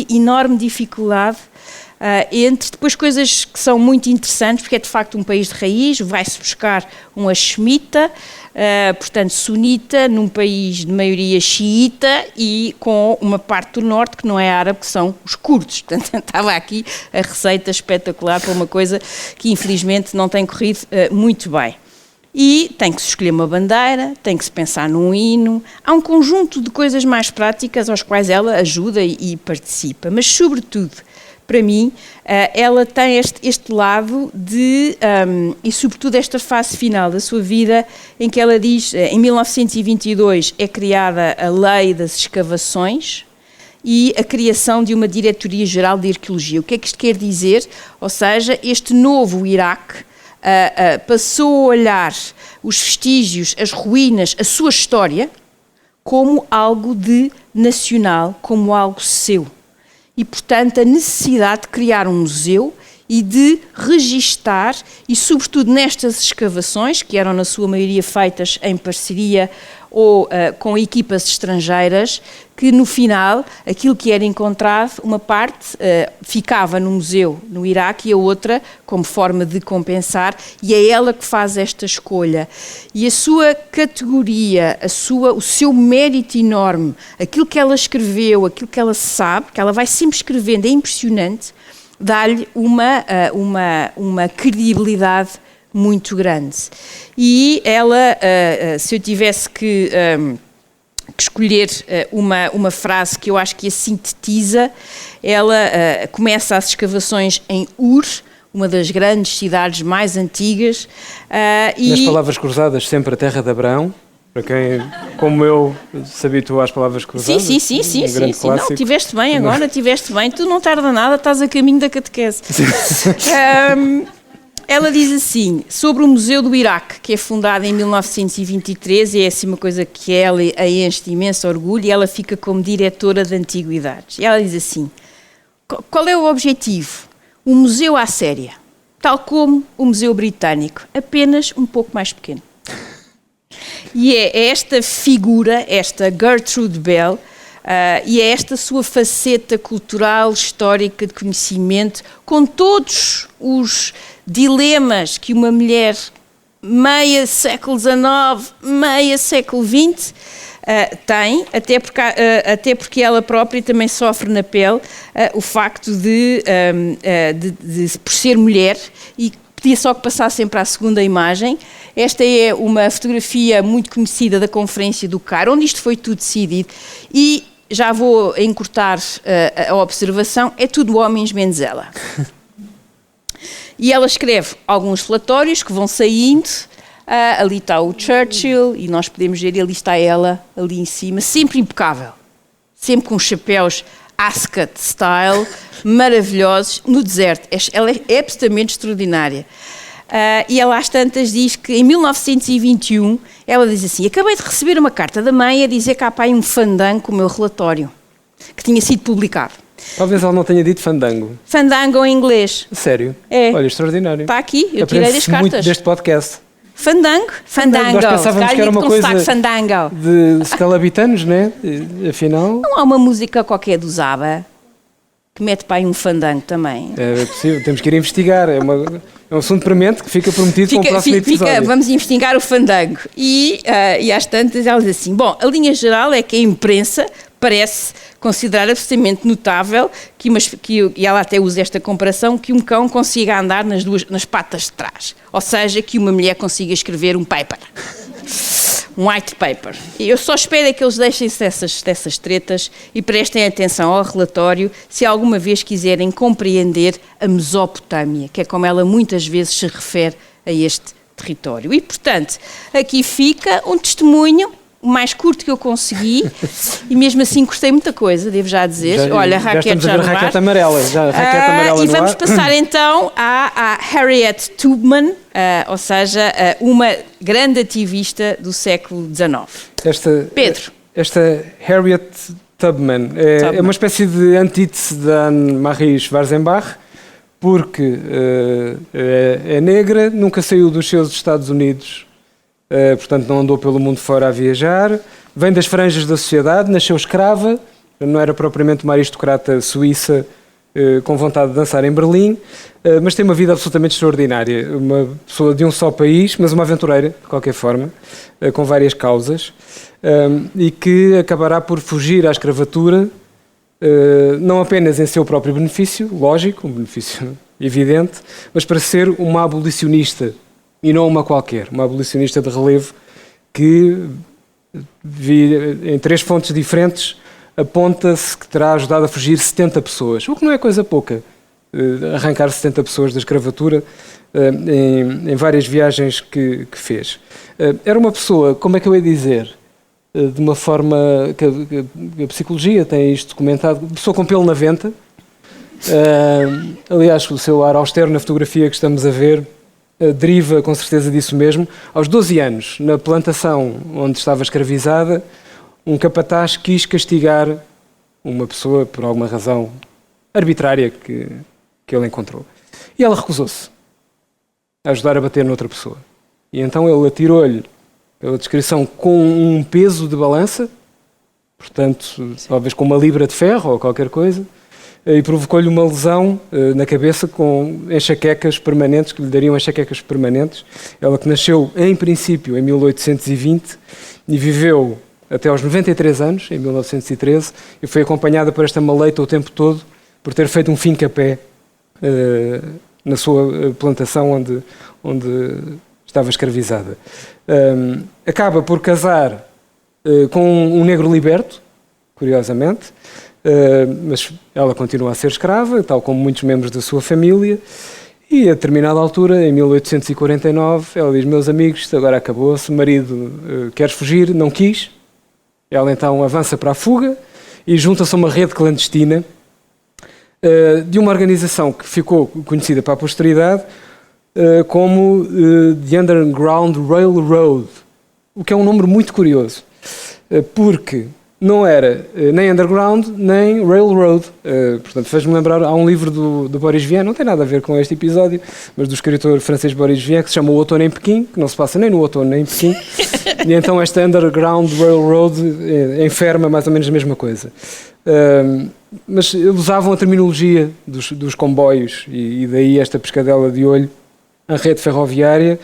enorme dificuldade, entre depois coisas que são muito interessantes, porque é de facto um país de raiz, vai-se buscar um hashemita, portanto sunita, num país de maioria xiita e com uma parte do norte que não é árabe, que são os curdos. Portanto, estava aqui a receita espetacular para uma coisa que infelizmente não tem corrido muito bem. E tem que se escolher uma bandeira, tem que se pensar num hino, há um conjunto de coisas mais práticas aos quais ela ajuda e participa, mas sobretudo para mim, ela tem este lado de, e sobretudo esta fase final da sua vida, em que ela diz, em 1922 é criada a Lei das Escavações e a criação de uma Diretoria-Geral de Arqueologia. O que é que isto quer dizer? Ou seja, este novo Iraque passou a olhar os vestígios, as ruínas, a sua história, como algo de nacional, como algo seu. E, portanto, a necessidade de criar um museu e de registar, e sobretudo nestas escavações, que eram na sua maioria feitas em parceria ou com equipas estrangeiras, que no final, aquilo que era encontrado, uma parte ficava no museu no Iraque e a outra como forma de compensar, e é ela que faz esta escolha. E a sua categoria, o seu mérito enorme, aquilo que ela escreveu, aquilo que ela sabe, que ela vai sempre escrevendo, é impressionante, dá-lhe uma credibilidade muito grande. E ela, se eu tivesse que escolher uma frase que eu acho que a sintetiza, ela começa as escavações em Ur, uma das grandes cidades mais antigas. Nas palavras cruzadas, sempre a terra de Abraão. Para quem, como eu, se habitua às palavras cruzadas. Sim. Não, tiveste bem agora, tiveste bem. Tu não tarda nada, estás a caminho da catequese. Ela diz assim, sobre o Museu do Iraque, que é fundado em 1923, e é assim uma coisa que ela a enche de imenso orgulho, e ela fica como diretora de antiguidades. E ela diz assim, qual é o objetivo? Um museu à séria, tal como o Museu Britânico, apenas um pouco mais pequeno. E é esta figura, esta Gertrude Bell, e é esta sua faceta cultural, histórica, de conhecimento, com todos os dilemas que uma mulher meia século XIX, meia século XX tem, até porque ela própria também sofre na pele o facto de por ser mulher, e pedia só que passassem para a segunda imagem. Esta é uma fotografia muito conhecida da Conferência do Cairo, onde isto foi tudo decidido, e já vou encurtar a observação, é tudo homens menos ela. E ela escreve alguns relatórios que vão saindo, ali está o Churchill, e nós podemos ver, ali está ela, ali em cima, sempre impecável, sempre com chapéus Ascot style, maravilhosos, no deserto. Ela é absolutamente extraordinária. E ela às tantas diz que em 1921, ela diz assim, acabei de receber uma carta da mãe a dizer que há pai um fandango com o meu relatório, que tinha sido publicado. Talvez ela não tenha dito fandango. Fandango em inglês. Sério? É. Olha, extraordinário. Está aqui, eu tirei das cartas. Muito deste podcast. Fandango? Fandango. Nós pensávamos que era uma coisa fandango. de escalabitanos, né? Afinal... Não há uma música qualquer do Zaba que mete para aí um fandango também? É possível, temos que ir investigar. É um assunto premente que fica prometido para o próximo episódio. Vamos investigar o fandango. E às tantas ela diz assim, bom, a linha geral é que a imprensa parece considerar absolutamente notável e ela até usa esta comparação, que um cão consiga andar nas patas de trás. Ou seja, que uma mulher consiga escrever um paper. Um white paper. E eu só espero é que eles deixem-se dessas tretas e prestem atenção ao relatório se alguma vez quiserem compreender a Mesopotâmia, que é como ela muitas vezes se refere a este território. E, portanto, aqui fica um testemunho, o mais curto que eu consegui, e mesmo assim gostei muita coisa, devo já dizer. Olha, a raquete já no ar. Raquete amarela, e vamos passar então à Harriet Tubman, ou seja, uma grande ativista do século XIX. Pedro. Esta Harriet Tubman é uma espécie de antítese da Anne-Marie Schwarzenbach, porque é negra, nunca saiu dos seus Estados Unidos, portanto não andou pelo mundo fora a viajar, vem das franjas da sociedade, nasceu escrava, não era propriamente uma aristocrata suíça com vontade de dançar em Berlim, mas tem uma vida absolutamente extraordinária, uma pessoa de um só país, mas uma aventureira, de qualquer forma, com várias causas, e que acabará por fugir à escravatura, não apenas em seu próprio benefício, lógico, um benefício evidente, mas para ser uma abolicionista, e não uma qualquer, uma abolicionista de relevo que, em 3 fontes diferentes, aponta-se que terá ajudado a fugir 70 pessoas, o que não é coisa pouca. arrancar 70 pessoas da escravatura em várias viagens que fez. Era uma pessoa, como é que eu ia dizer, de uma forma que a psicologia tem isto documentado, uma pessoa com pelo na venta. Aliás, o seu ar austero na fotografia que estamos a ver deriva com certeza disso mesmo. Aos 12 anos, na plantação onde estava escravizada, um capataz quis castigar uma pessoa por alguma razão arbitrária que ele encontrou. E ela recusou-se a ajudar a bater noutra pessoa. E então ele atirou-lhe, pela descrição, com um peso de balança, portanto, talvez com uma libra de ferro ou qualquer coisa, e provocou-lhe uma lesão na cabeça com enxaquecas permanentes, que lhe dariam enxaquecas permanentes. Ela que nasceu, em princípio, em 1820 e viveu até aos 93 anos, em 1913, e foi acompanhada por esta maleita o tempo todo, por ter feito um fincapé na sua plantação onde estava escravizada. Acaba por casar com um negro liberto, curiosamente, mas ela continua a ser escrava, tal como muitos membros da sua família, e a determinada altura, em 1849, ela diz: meus amigos, isto agora acabou-se, o marido queres fugir? Não quis. Ela então avança para a fuga e junta-se a uma rede clandestina de uma organização que ficou conhecida para a posteridade como The Underground Railroad, o que é um nome muito curioso, porque não era nem underground, nem railroad. Portanto, fez-me lembrar, há um livro do Boris Vian, não tem nada a ver com este episódio, mas do escritor francês Boris Vian, que se chama O Outono em Pequim, que não se passa nem no outono nem em Pequim. E então esta Underground Railroad enferma mais ou menos a mesma coisa. Mas usavam a terminologia dos comboios, e daí esta pescadela de olho, a rede ferroviária,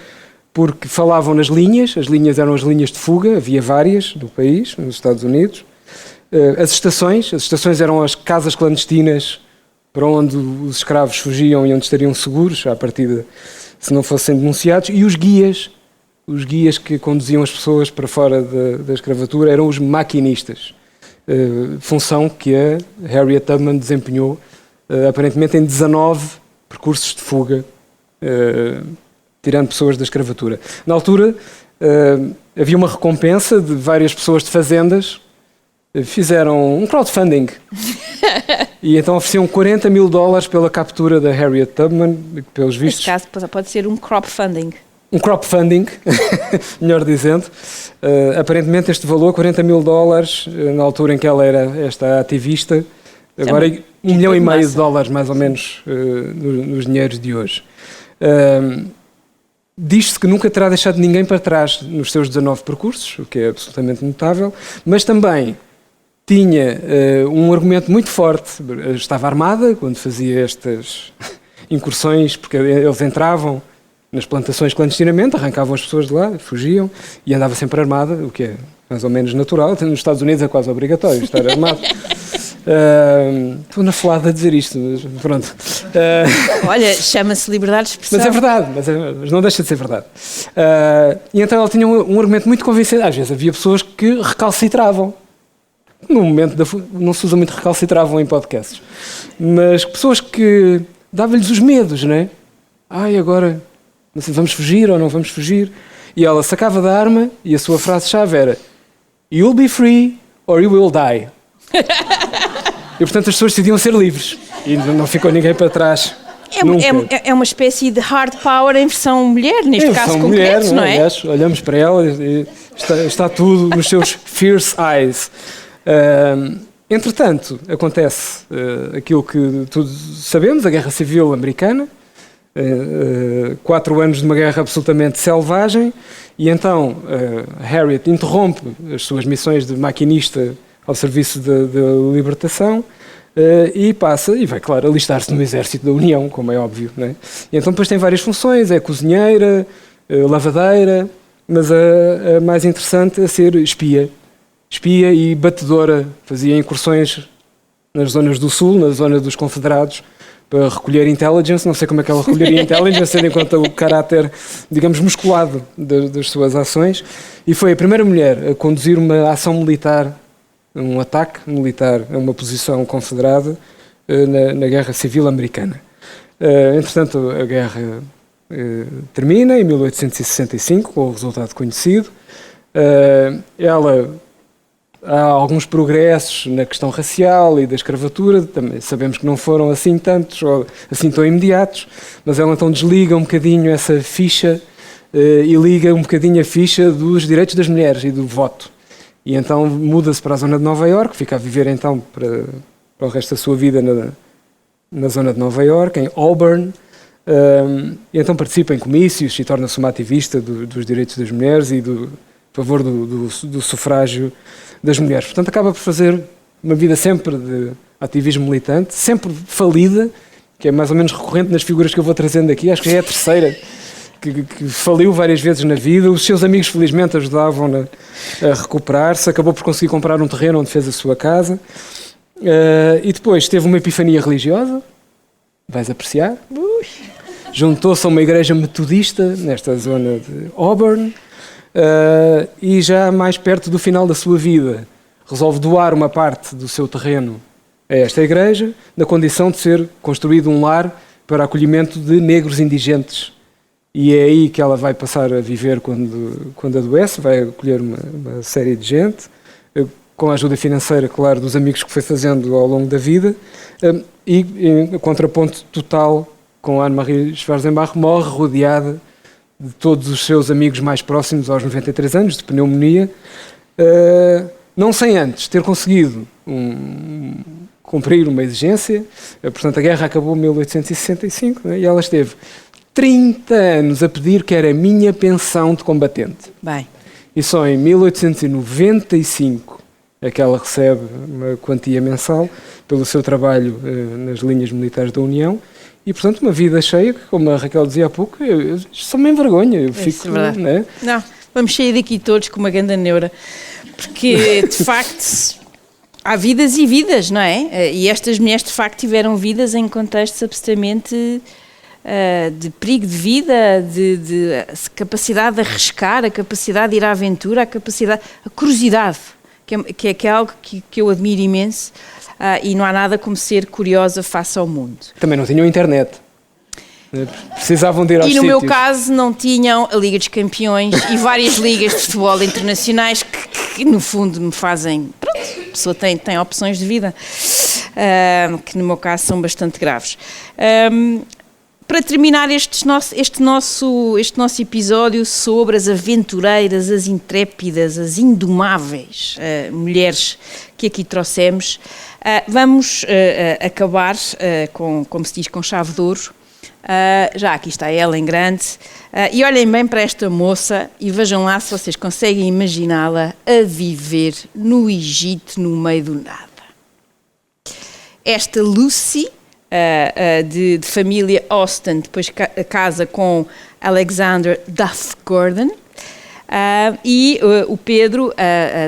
porque falavam nas linhas. As linhas eram as linhas de fuga, havia várias do país, nos Estados Unidos. As estações eram as casas clandestinas para onde os escravos fugiam e onde estariam seguros, à partida, se não fossem denunciados. E os guias que conduziam as pessoas para fora da escravatura eram os maquinistas, função que a Harriet Tubman desempenhou aparentemente em 19 percursos de fuga, tirando pessoas da escravatura. Na altura, havia uma recompensa de várias pessoas de fazendas, fizeram um crowdfunding e então ofereciam $40 mil pela captura da Harriet Tubman, pelos vistos. Neste caso pode ser um crowdfunding. Um crowdfunding, melhor dizendo. Aparentemente este valor, $40 mil, na altura em que ela era esta ativista, agora $1,5 milhão mais ou menos nos dinheiros de hoje. Diz-se que nunca terá deixado ninguém para trás nos seus 19 percursos, o que é absolutamente notável, mas também tinha um argumento muito forte. Estava armada quando fazia estas incursões, porque eles entravam nas plantações clandestinamente, arrancavam as pessoas de lá, fugiam, e andava sempre armada, o que é mais ou menos natural. Nos Estados Unidos é quase obrigatório estar armado. Estou na falada a dizer isto, mas pronto. Olha, chama-se liberdade de expressão. Mas é verdade, mas não deixa de ser verdade. E então ela tinha um argumento muito convincente. Às vezes havia pessoas que recalcitravam. No momento não se usa muito recalcitravam em podcasts, mas pessoas que davam-lhes os medos, não é? Agora, não sei, vamos fugir ou não vamos fugir? E ela sacava da arma e a sua frase-chave era: "You'll be free or you will die." E portanto as pessoas decidiam ser livres e não ficou ninguém para trás. É uma espécie de hard power em versão mulher, neste caso concreto, não é? Aliás, olhamos para ela e está tudo nos seus fierce eyes. Entretanto, acontece aquilo que todos sabemos, a Guerra Civil Americana, 4 anos de uma guerra absolutamente selvagem, e então Harriet interrompe as suas missões de maquinista ao serviço da libertação e passa, e vai, claro, alistar-se no exército da União, como é óbvio, não é? E então depois tem várias funções, é cozinheira, lavadeira, mas a mais interessante é ser espia e batedora. Fazia incursões nas zonas do sul, na zona dos confederados, para recolher intelligence. Não sei como é que ela recolheria intelligence, tendo em conta o caráter, digamos, musculado das suas ações, e foi a primeira mulher a conduzir uma ação militar, um ataque militar a uma posição confederada na Guerra Civil Americana. Entretanto, a guerra termina em 1865, com o resultado conhecido. Há alguns progressos na questão racial e da escravatura, também sabemos que não foram assim tantos, ou assim tão imediatos, mas ela então desliga um bocadinho essa ficha e liga um bocadinho a ficha dos direitos das mulheres e do voto. E então muda-se para a zona de Nova Iorque, fica a viver então para o resto da sua vida na zona de Nova Iorque, em Auburn, e então participa em comícios e torna-se uma ativista dos direitos das mulheres e a favor do sufrágio das mulheres. Portanto, acaba por fazer uma vida sempre de ativismo militante, sempre falida, que é mais ou menos recorrente nas figuras que eu vou trazendo aqui. Acho que é a terceira que faliu várias vezes na vida. Os seus amigos, felizmente, ajudavam-na a recuperar-se. Acabou por conseguir comprar um terreno onde fez a sua casa. E depois teve uma epifania religiosa. Vais apreciar. Juntou-se a uma igreja metodista nesta zona de Auburn. E já mais perto do final da sua vida resolve doar uma parte do seu terreno a esta igreja, na condição de ser construído um lar para acolhimento de negros indigentes. E é aí que ela vai passar a viver quando adoece, vai acolher uma série de gente, com a ajuda financeira, claro, dos amigos que foi fazendo ao longo da vida, e em contraponto total com Anne-Marie Schwarzenbach, morre rodeada de todos os seus amigos mais próximos aos 93 anos, de pneumonia, não sem antes ter conseguido cumprir uma exigência. Portanto, a guerra acabou em 1865, né, e ela esteve 30 anos a pedir que era a minha pensão de combatente. Bem. E só em 1895 é que ela recebe uma quantia mensal pelo seu trabalho nas linhas militares da União. E, portanto, uma vida cheia, que, como a Raquel dizia há pouco, só me envergonha. Eu fico, né? Não, vamos sair daqui todos com uma grande neura, porque, de facto, há vidas e vidas, não é? E estas mulheres, de facto, tiveram vidas em contextos absolutamente de perigo de vida, de capacidade de arriscar, a capacidade de ir à aventura, a curiosidade, que é algo que eu admiro imenso. E não há nada como ser curiosa face ao mundo. Também não tinham internet. Precisavam de ir aos sítios. E no meu caso não tinham a Liga dos Campeões e várias ligas de futebol internacionais que no fundo me fazem... Pronto, a pessoa tem opções de vida, que no meu caso são bastante graves. Para terminar este nosso episódio sobre as aventureiras, as intrépidas, as indomáveis mulheres que aqui trouxemos, vamos acabar, como se diz, com chave de ouro. Já aqui está ela em grande. E olhem bem para esta moça e vejam lá se vocês conseguem imaginá-la a viver no Egito, no meio do nada. Esta Lucy... de família Austen, depois casa com Alexander Duff Gordon, e o Pedro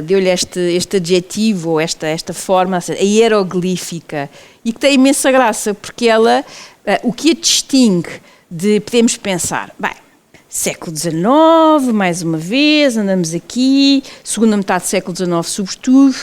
deu-lhe este adjetivo, ou esta forma, a hieroglífica, e que tem imensa graça, porque ela, o que a distingue podemos pensar, bem, século XIX, mais uma vez, andamos aqui, segunda metade do século XIX sobretudo,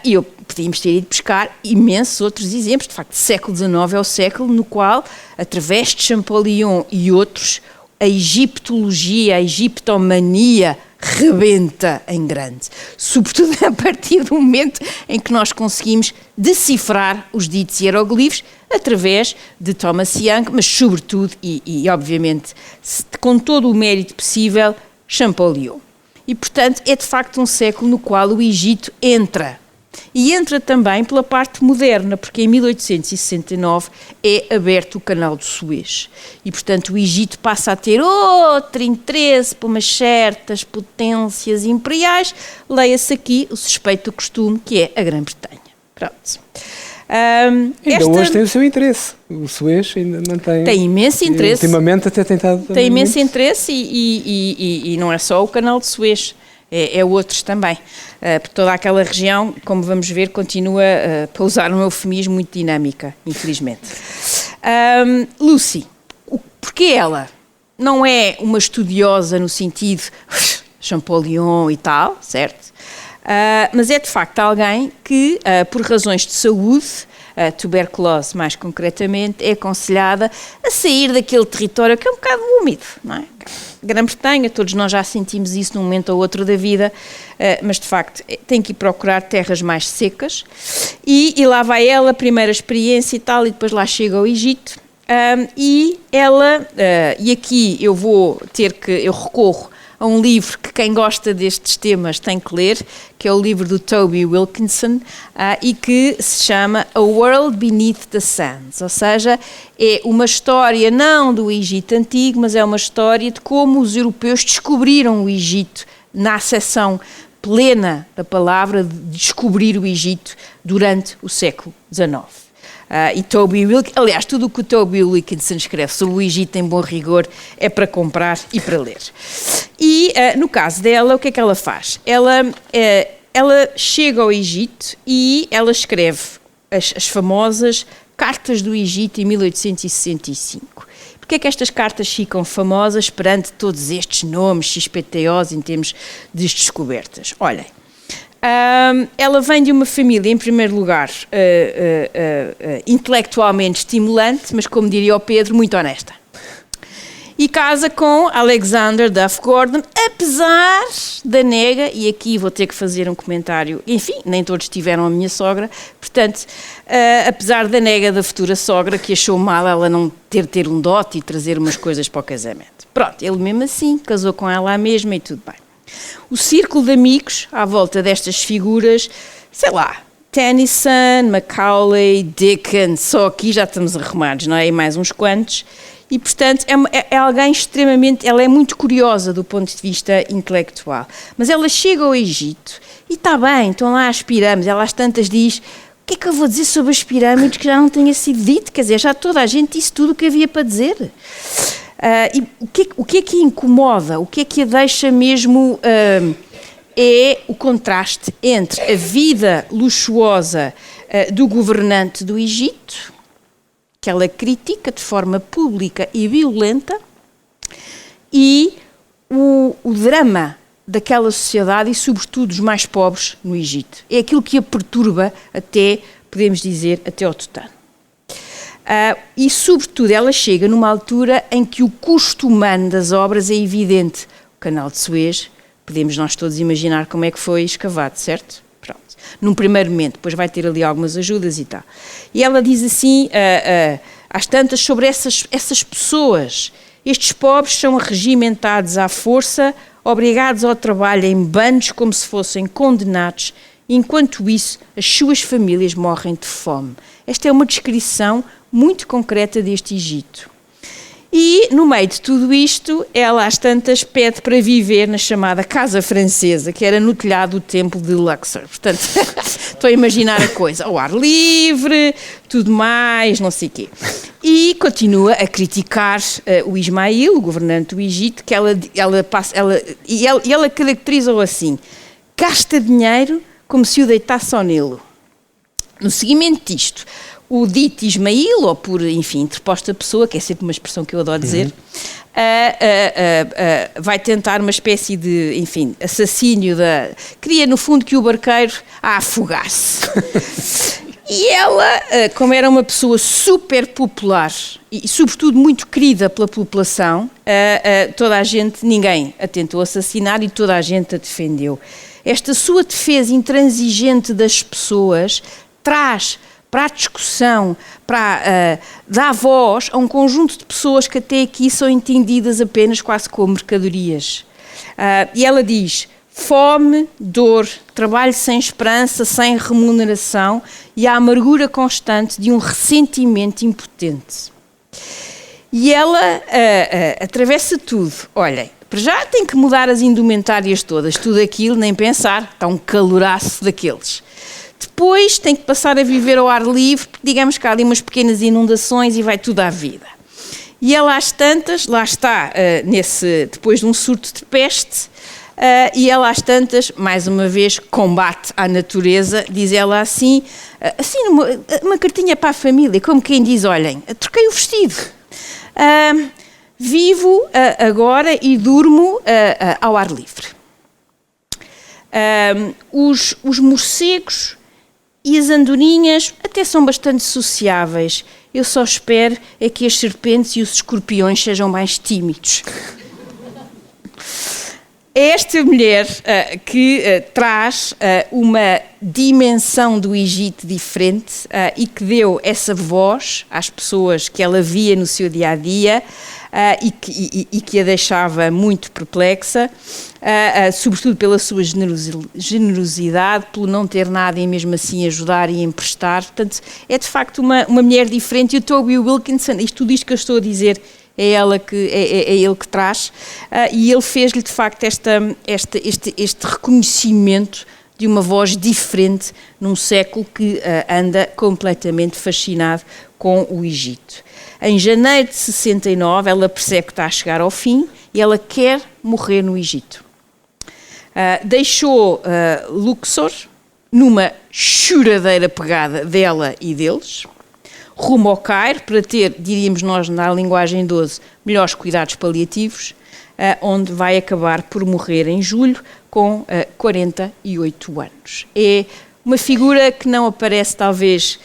e eu podíamos ter ido buscar imensos outros exemplos. De facto, o século XIX é o século no qual, através de Champollion e outros, a egiptologia, a egiptomania rebenta em grande. Sobretudo a partir do momento em que nós conseguimos decifrar os ditos hieroglifos através de Thomas Young, mas sobretudo, e obviamente, com todo o mérito possível, Champollion. E, portanto, é de facto um século no qual o Egito entra. E entra também pela parte moderna, porque em 1869 é aberto o canal de Suez. E, portanto, o Egito passa a ter outro interesse por umas certas potências imperiais. Leia-se aqui o suspeito do costume, que é a Grã-Bretanha. Pronto. Ainda hoje tem o seu interesse. O Suez ainda mantém... Tem imenso interesse. Ultimamente até tentado... Tem imenso interesse e não é só o canal de Suez. É outros também. Por toda aquela região, como vamos ver, continua, para usar um eufemismo, muito dinâmica, infelizmente. Lucy, porquê ela? Não é uma estudiosa no sentido Champollion e tal, certo? Mas é de facto alguém que, por razões de saúde, a tuberculose mais concretamente, é aconselhada a sair daquele território que é um bocado úmido, não é? Grã-Bretanha, todos nós já sentimos isso num momento ou outro da vida, mas de facto tem que ir procurar terras mais secas e lá vai ela, primeira experiência e tal, e depois lá chega ao Egito. E aqui eu recorro a um livro que quem gosta destes temas tem que ler, que é o livro do Toby Wilkinson, e que se chama A World Beneath the Sands, ou seja, é uma história não do Egito Antigo, mas é uma história de como os europeus descobriram o Egito na acessão plena da palavra de descobrir o Egito durante o século XIX. E Toby Wilkinson, aliás, tudo o que o Toby Wilkinson escreve sobre o Egito em bom rigor é para comprar e para ler. E no caso dela, o que é que ela faz? Ela chega ao Egito e ela escreve as famosas Cartas do Egito em 1865. Porquê é que estas cartas ficam famosas perante todos estes nomes XPTOs em termos de descobertas? Olhem. Ela vem de uma família, em primeiro lugar, intelectualmente estimulante, mas, como diria o Pedro, muito honesta. E casa com Alexander Duff Gordon, apesar da nega, e aqui vou ter que fazer um comentário, enfim, nem todos tiveram a minha sogra, portanto, apesar da nega da futura sogra, que achou mal ela não ter um dote e trazer umas coisas para o casamento. Pronto, ele mesmo assim casou com ela à mesma e tudo bem. O círculo de amigos à volta destas figuras, sei lá, Tennyson, Macaulay, Dickens, só aqui já estamos arrumados, não é? E mais uns quantos. E, portanto, é alguém extremamente... Ela é muito curiosa do ponto de vista intelectual. Mas ela chega ao Egito e está bem, estão lá as pirâmides. Ela às tantas diz, o que é que eu vou dizer sobre as pirâmides que já não tenha sido dito? Quer dizer, já toda a gente disse tudo o que havia para dizer. E o que é que a incomoda? O que é que a deixa mesmo... é o contraste entre a vida luxuosa do governante do Egito, que ela critica de forma pública e violenta, e o drama daquela sociedade e, sobretudo, os mais pobres no Egito. É aquilo que a perturba até, podemos dizer, até ao tutano. E, sobretudo, ela chega numa altura em que o custo humano das obras é evidente. O Canal de Suez, podemos nós todos imaginar como é que foi escavado, certo? Pronto. Num primeiro momento, depois vai ter ali algumas ajudas e tal. E ela diz assim, às tantas, sobre essas pessoas. Estes pobres são regimentados à força, obrigados ao trabalho em bandos como se fossem condenados. Enquanto isso, as suas famílias morrem de fome. Esta é uma descrição muito concreta deste Egito. E, no meio de tudo isto, ela às tantas pede para viver na chamada Casa Francesa, que era no telhado do templo de Luxor. Portanto, estou a imaginar a coisa, ao ar livre, tudo mais, não sei o quê. E continua a criticar o Ismail, o governante do Egito, que ela caracteriza-o assim, gasta dinheiro como se o deitasse ao Nilo. No seguimento disto, o dito Ismail, ou por, enfim, interposta pessoa, que é sempre uma expressão que eu adoro dizer, vai tentar uma espécie de, enfim, assassínio queria, no fundo, que o barqueiro a afogasse. E ela, como era uma pessoa super popular e, sobretudo, muito querida pela população, toda a gente, ninguém a tentou assassinar e toda a gente a defendeu. Esta sua defesa intransigente das pessoas traz para a discussão, dá voz a um conjunto de pessoas que até aqui são entendidas apenas quase como mercadorias. E ela diz, fome, dor, trabalho sem esperança, sem remuneração e a amargura constante de um ressentimento impotente. E ela atravessa tudo. Olhem, para já tem que mudar as indumentárias todas, tudo aquilo, nem pensar, está um caloraço daqueles. Depois tem que passar a viver ao ar livre, porque digamos que há ali umas pequenas inundações e vai tudo à vida. E ela às tantas, lá está, depois de um surto de peste, e ela às tantas, mais uma vez, combate à natureza, diz ela assim uma cartinha para a família, como quem diz, olhem, troquei o vestido, vivo agora e durmo ao ar livre. Os morcegos E as andorinhas até são bastante sociáveis. Eu só espero é que as serpentes e os escorpiões sejam mais tímidos. É esta mulher que traz uma dimensão do Egito diferente e que deu essa voz às pessoas que ela via no seu dia-a-dia e que a deixava muito perplexa, sobretudo pela sua generosidade, pelo não ter nada e mesmo assim ajudar e emprestar. Portanto, é de facto uma mulher diferente. E o Toby Wilkinson, tudo isto que eu estou a dizer, é ele que traz, e ele fez-lhe de facto este reconhecimento de uma voz diferente num século que anda completamente fascinado com o Egito. Em janeiro de 69, ela percebe que está a chegar ao fim e ela quer morrer no Egito. Deixou Luxor numa choradeira pegada dela e deles, rumo ao Cairo para ter, diríamos nós na linguagem 12, melhores cuidados paliativos, onde vai acabar por morrer em julho com 48 anos. É uma figura que não aparece talvez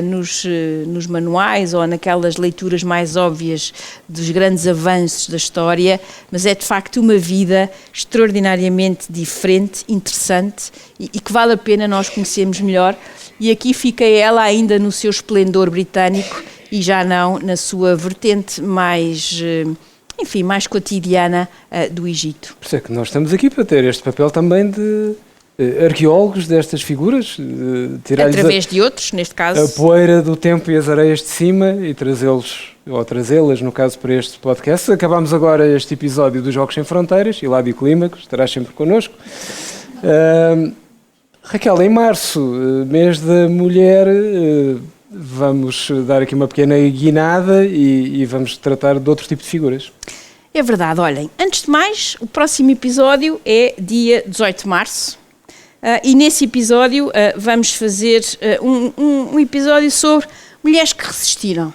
nos manuais ou naquelas leituras mais óbvias dos grandes avanços da história, mas é de facto uma vida extraordinariamente diferente, interessante e que vale a pena nós conhecermos melhor. E aqui fica ela ainda no seu esplendor britânico e já não na sua vertente mais, enfim, mais cotidiana do Egito. Por isso é que nós estamos aqui para ter este papel também de arqueólogos destas figuras, através de outros, neste caso. A poeira do tempo e as areias de cima e trazê-los, ou trazê-las, no caso, para este podcast. Acabámos agora este episódio dos Jogos Sem Fronteiras, Hilário Clímaco, estarás sempre connosco. Raquel, em março, mês da mulher, vamos dar aqui uma pequena guinada e vamos tratar de outro tipo de figuras. É verdade, olhem, antes de mais, o próximo episódio é dia 18 de março e nesse episódio vamos fazer um episódio sobre mulheres que resistiram.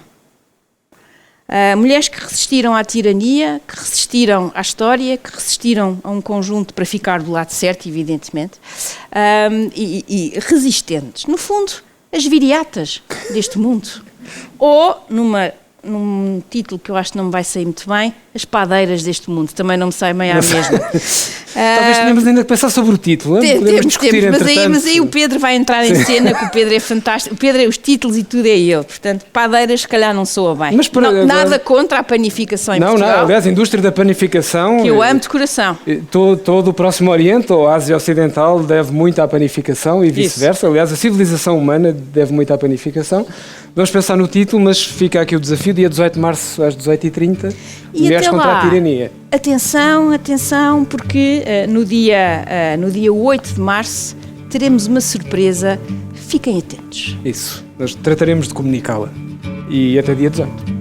Mulheres que resistiram à tirania, que resistiram à história, que resistiram a um conjunto para ficar do lado certo, evidentemente, e resistentes. No fundo, as viriatas deste mundo. Ou, num título que eu acho que não me vai sair muito bem, as padeiras deste mundo. Também não me sai meio à mesma. Talvez tenhamos ainda que pensar sobre o título. Podemos discutir, mas aí o Pedro vai entrar em cena, que o Pedro é fantástico. O Pedro é os títulos e tudo é ele. Portanto, padeiras se calhar não soa bem. Mas nada contra a panificação em Portugal. Não, aliás, a indústria da panificação... Que eu amo de coração. Todo o Próximo Oriente, ou a Ásia Ocidental, deve muito à panificação e vice-versa. Aliás, a civilização humana deve muito à panificação. Vamos pensar no título, mas fica aqui o desafio, dia 18 de março às 18h30, Mulheres contra a Tirania. Atenção, porque no dia 8 de março teremos uma surpresa, fiquem atentos. Isso, nós trataremos de comunicá-la. E até dia 18.